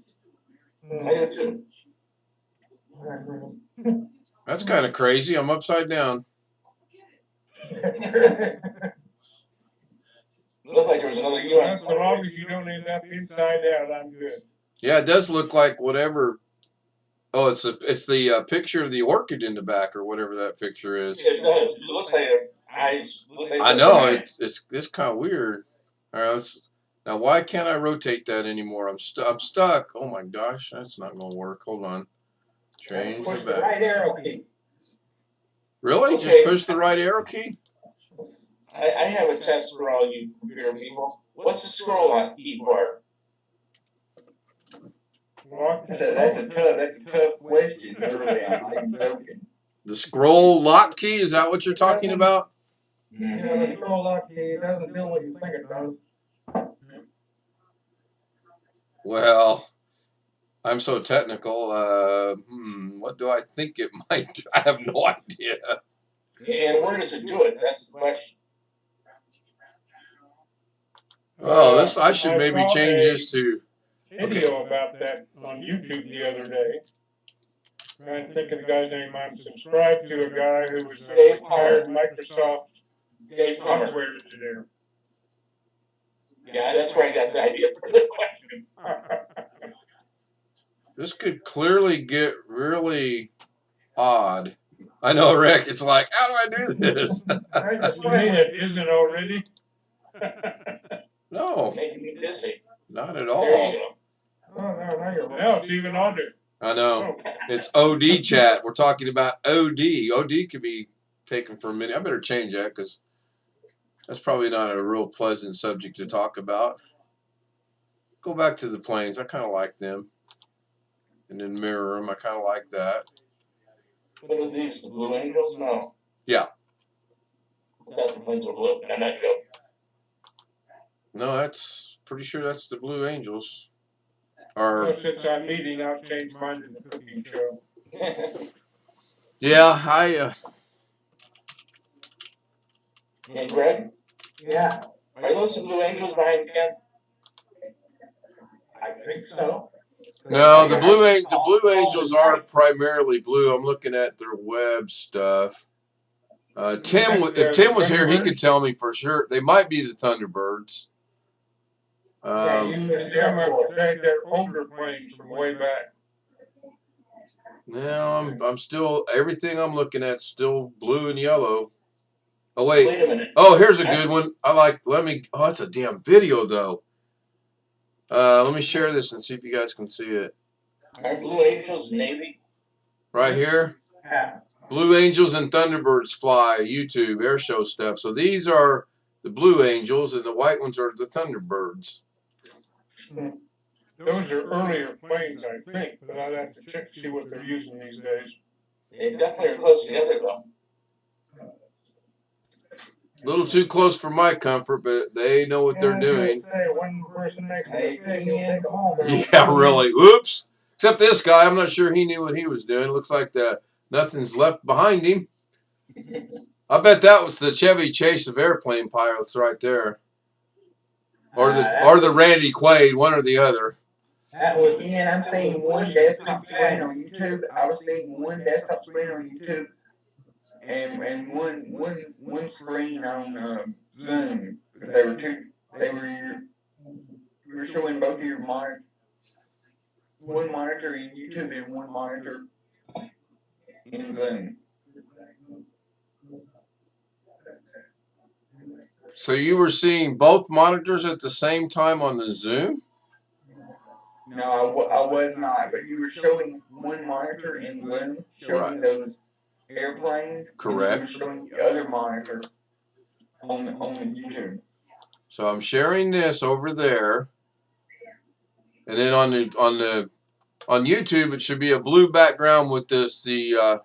S4: I do too.
S1: That's kind of crazy. I'm upside down.
S4: Looked like there was another U.S.
S2: As long as you don't end up inside out, I'm good.
S1: Yeah, it does look like whatever. Oh, it's the picture of the orchid in the back, or whatever that picture is.
S4: It looks like eyes.
S1: I know it's kind of weird. All right, now why can't I rotate that anymore? I'm stuck. Oh my gosh, that's not gonna work. Hold on. Change
S3: Push
S1: the
S3: the
S1: back.
S3: right arrow key.
S1: Really?
S4: Okay.
S1: Just push the right arrow key?
S4: I have a test for all you computer people. What's the scroll on keyboard?
S2: Lock
S5: That's a tough question. Really, I'm not even joking.
S1: The scroll lock key? Is that what you're talking about?
S3: Yeah, the scroll lock key, it doesn't do what you think it does.
S1: Well, I'm so technical. What do I think it might do? I have no idea.
S4: And where does it do it? That's the question.
S1: Oh, this I should
S2: I
S1: maybe
S2: saw
S1: change
S2: a
S1: this to.
S2: video about that on YouTube the other day. Trying to think of the guy's name. I'm subscribed to a guy who was a retired Microsoft
S4: Dave Plummer.
S2: software engineer.
S4: Yeah, that's where I got the idea for the question.
S1: This could clearly get really odd. I know, Rick. It's like, how do I do this?
S2: You mean it isn't already?
S1: No,
S4: Making me dizzy.
S1: not at
S4: There
S1: all.
S4: you go.
S2: Now it's even odder.
S1: I know. It's OD chat. We're talking about OD. OD could be taken for a minute. I better change that because that's probably not a real pleasant subject to talk about. Go back to the planes. I kind of like them. And then mirror them. I kind of like that.
S4: What are these, the Blue Angels? No.
S1: Yeah.
S4: That's the planes are blue. I'm not joking.
S1: No, that's pretty sure that's the Blue Angels.
S2: Well,
S1: Or
S2: since I'm eating, I'll change mine to the cooking show.
S1: yeah, I
S4: And Greg,
S3: Yeah,
S4: are those the Blue Angels behind Ken?
S3: I think so.
S1: no, the Blue Angels are primarily blue. I'm looking at their web stuff. If Tim was here, he could tell me for sure. They might be the Thunderbirds.
S3: Yeah, you use
S2: Some
S3: their
S2: of they're older planes from way back.
S1: No, I'm still everything I'm looking at still blue and yellow. Oh
S4: Wait
S1: wait.
S4: a minute.
S1: Oh, here's a good one. I like. Oh, that's a damn video though. Let me share this and see if you guys can see it.
S4: Are Blue Angels Navy?
S1: Right here.
S3: Yeah.
S1: Blue Angels and Thunderbirds fly YouTube air show stuff. So these are the Blue Angels and the white ones are the Thunderbirds.
S2: Those are earlier planes, I think, but I'd have to check see what they're using these days.
S4: They definitely are close together though.
S1: A little too close for my comfort, but they know what they're doing.
S2: One person next to the thing, you'll take them home.
S1: Yeah, really. Whoops. Except this guy, I'm not sure he knew what he was doing. Looks like nothing's left behind him. I bet that was the Chevy Chase of airplane pilots right there. Or the Randy Quaid, one or the other.
S3: That was, and I'm seeing one desktop screen on YouTube. I was seeing one desktop screen on YouTube, and one screen on Zoom. They were two. You were showing both of your monitor, one monitor in YouTube and one monitor in Zoom.
S1: So you were seeing both monitors at the same time on the Zoom?
S3: No, I was not, but you were showing one monitor in Zoom, showing those airplanes.
S1: Correct.
S3: And you were showing the other monitor on the YouTube.
S1: So I'm sharing this over there, and then on YouTube it should be a blue background with the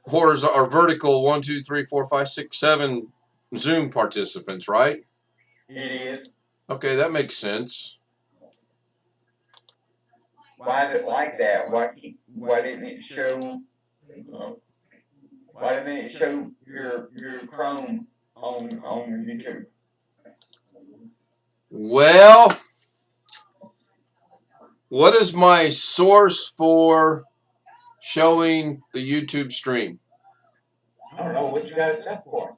S1: horizontal or vertical 1, 2, 3, 4, 5, 6, 7 Zoom participants, right?
S3: It is.
S1: Okay, that makes sense.
S3: Why is it like that? Why didn't it show? Why didn't it show your Chrome on YouTube?
S1: Well, what is my source for showing the YouTube stream?
S3: I don't know what you got it set for.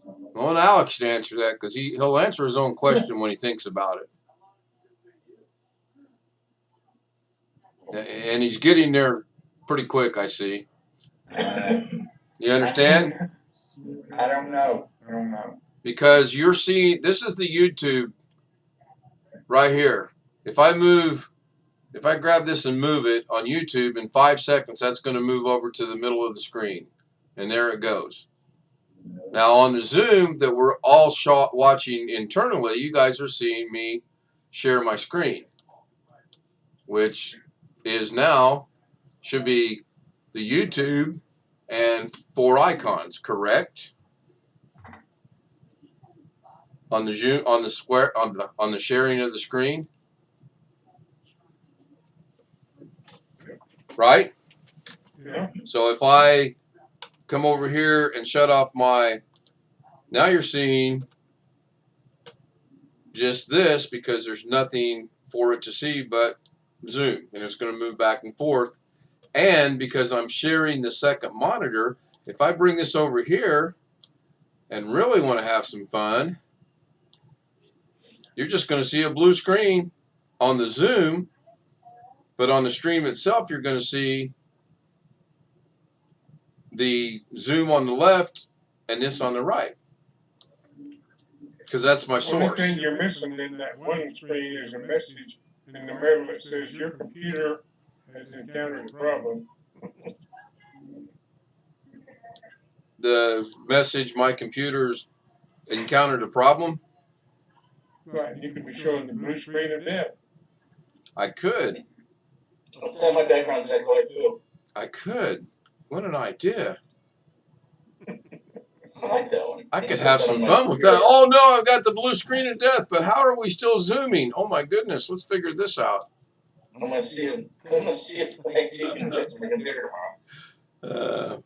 S1: I want Alex to answer that because he'll answer his own question when he thinks about it. And he's getting there pretty quick, I see. You understand?
S3: I don't know.
S1: Because you're seeing, this is the YouTube right here. If I move If I grab this and move it on YouTube, in 5 seconds, that's going to move over to the middle of the screen. And there it goes. Now on the Zoom that we're all watching internally, you guys are seeing me share my screen, which is now, should be the YouTube and 4 icons, correct? On the Zoom, on the square, on the sharing of the screen, right?
S2: Yeah.
S1: So if I come over here and shut off my, now you're seeing just this because there's nothing for it to see but Zoom, and it's going to move back and forth. And because I'm sharing the second monitor, if I bring this over here and really want to have some fun, you're just going to see a blue screen on the Zoom, but on the stream itself, you're going to see the Zoom on the left and this on the right, because that's my
S2: The only
S1: source.
S2: thing you're missing in that one screen is a message in the middle that says your computer has encountered a problem.
S1: The message, my computer's encountered a problem.
S2: Right, you could be showing the blue screen of death.
S1: I could.
S4: It's on my background that way too.
S1: I could. What an idea.
S4: I like that one.
S1: I could have some fun with that. Oh no, I've got the blue screen of death, but how are we still zooming? Oh my goodness, let's figure this out.
S4: I'm gonna see it. I'm gonna see it like taking it to my computer tomorrow.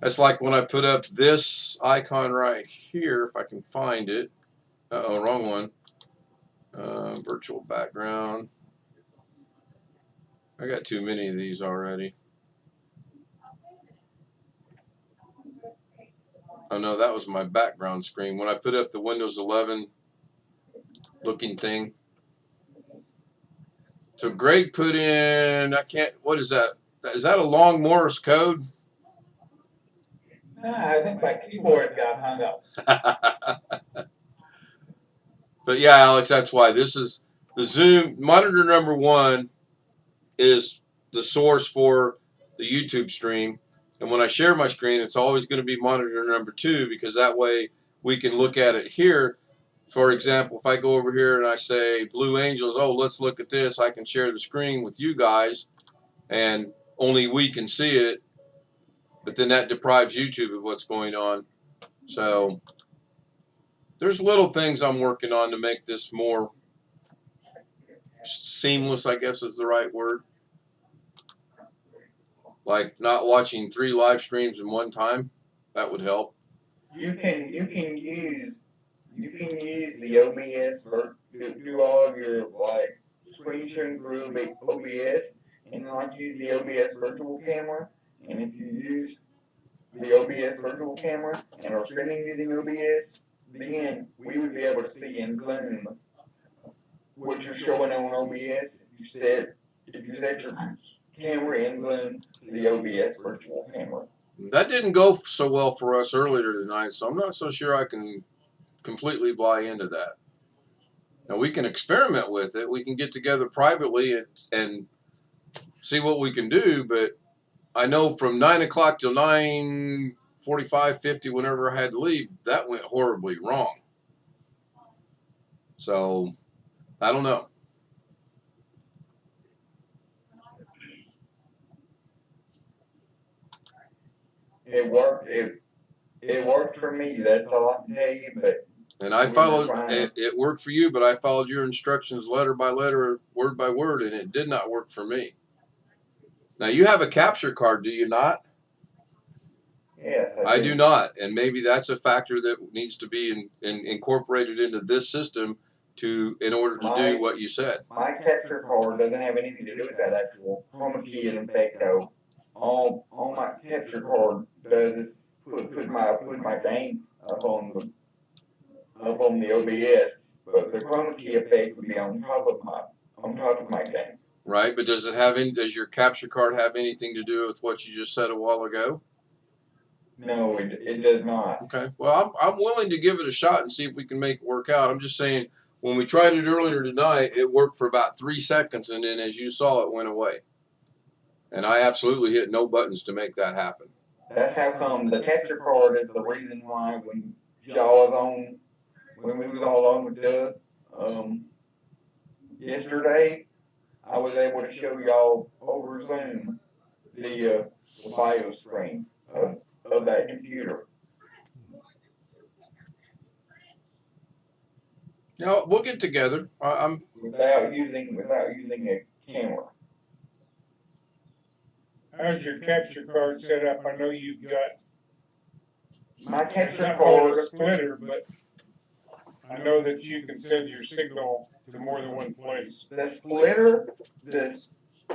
S1: That's like when I put up this icon right here, if I can find it. Uh-oh, wrong one. Virtual background. I got too many of these already. Oh no, that was my background screen. When I put up the Windows 11 looking thing. So Greg put in, I can't, what is that? Is that a long Morse code?
S5: Nah, I think my keyboard got hung up.
S1: But yeah, Alex, that's why this is the Zoom monitor number 1 is the source for the YouTube stream. And when I share my screen, it's always going to be monitor number 2, because that way we can look at it here. For example, if I go over here and I say Blue Angels, oh, let's look at this, I can share the screen with you guys and only we can see it, but then that deprives YouTube of what's going on. So there's little things I'm working on to make this more seamless, I guess is the right word. Like not watching 3 live streams in one time, that would help.
S5: You can use the OBS or do all of your like screen sharing through OBS and like use the OBS virtual camera. And if you use the OBS virtual camera and are streaming using OBS, then we would be able to see in Zoom what you're showing on OBS. If you set your camera in Zoom to the OBS virtual camera.
S1: That didn't go so well for us earlier tonight, so I'm not so sure I can completely buy into that. Now we can experiment with it. We can get together privately and see what we can do, but I know from 9 o'clock till 9:45, 50, whenever I had to leave, that went horribly wrong. So I don't know.
S5: It worked. It worked for me. That's all I can tell you. But
S1: And I followed it worked for you, but I followed your instructions letter by letter, word by word, and it did not work for me. Now you have a capture card, do you not?
S5: yes,
S1: I do not, and maybe that's a factor that needs to be incorporated into this system in order to do what you said.
S5: My capture card doesn't have anything to do with that actual chroma key and effect though. All my capture card does is put my game up on the OBS, but the chroma key effect would be on top of my game.
S1: Right, but does your capture card have anything to do with what you just said a while ago?
S5: No, it does not.
S1: Okay. Well, I'm willing to give it a shot and see if we can make it work out. I'm just saying, when we tried it earlier tonight, it worked for about 3 seconds, and then as you saw, it went away. And I absolutely hit no buttons to make that happen.
S5: That's how come the capture card is the reason why when y'all was on, when we was all on with Doug, yesterday, I was able to show y'all over Zoom the bio screen of that computer.
S1: Now we'll get together. I'm
S5: Without using a camera.
S2: How's your capture card set up? I know you've got
S5: My capture
S2: not called a
S5: card,
S2: splitter, but I know that you can send your signal to more than one place.
S5: the splitter, the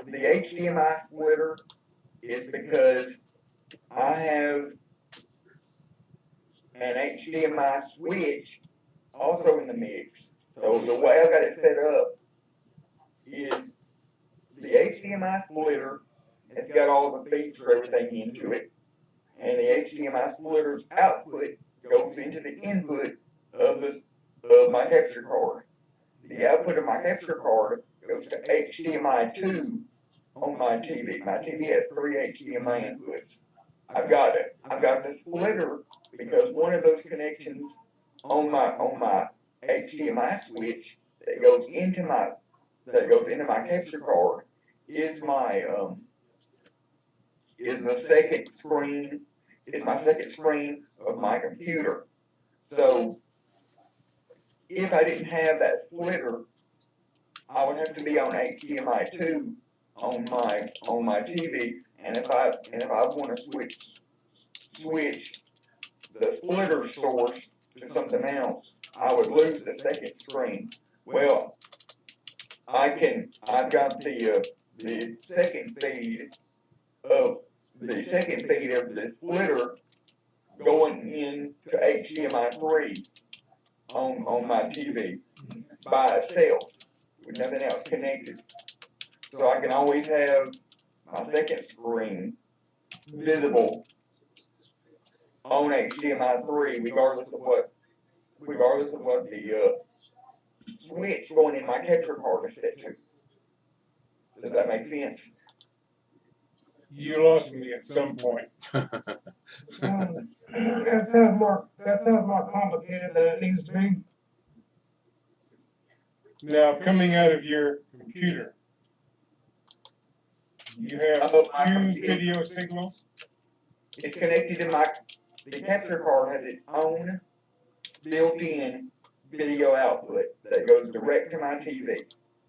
S5: HDMI splitter is because I have an HDMI switch also in the mix. So the way I've got it set up is the HDMI splitter has got all the feeds for everything into it, and the HDMI splitter's output goes into the input of my capture card. The output of my capture card goes to HDMI 2 on my TV. My TV has 3 HDMI inputs. I've got the splitter because one of those connections on my HDMI switch that goes into my capture card is the second screen of my computer. So if I didn't have that splitter, I would have to be on HDMI 2 on my TV, and if I want to switch the splitter source to something else, I would lose the second screen. Well, I've got the second feed of the splitter going into HDMI 3 on my TV by itself with nothing else connected. So I can always have my second screen visible on HDMI 3 regardless of what the switch going in my capture card is set to. Does that make sense?
S2: You lost me at some point.
S6: That sounds more complicated than it needs to be.
S2: Now, coming out of your computer, you have two video signals.
S5: It's connected to the capture card has its own built-in video output that goes direct to my TV.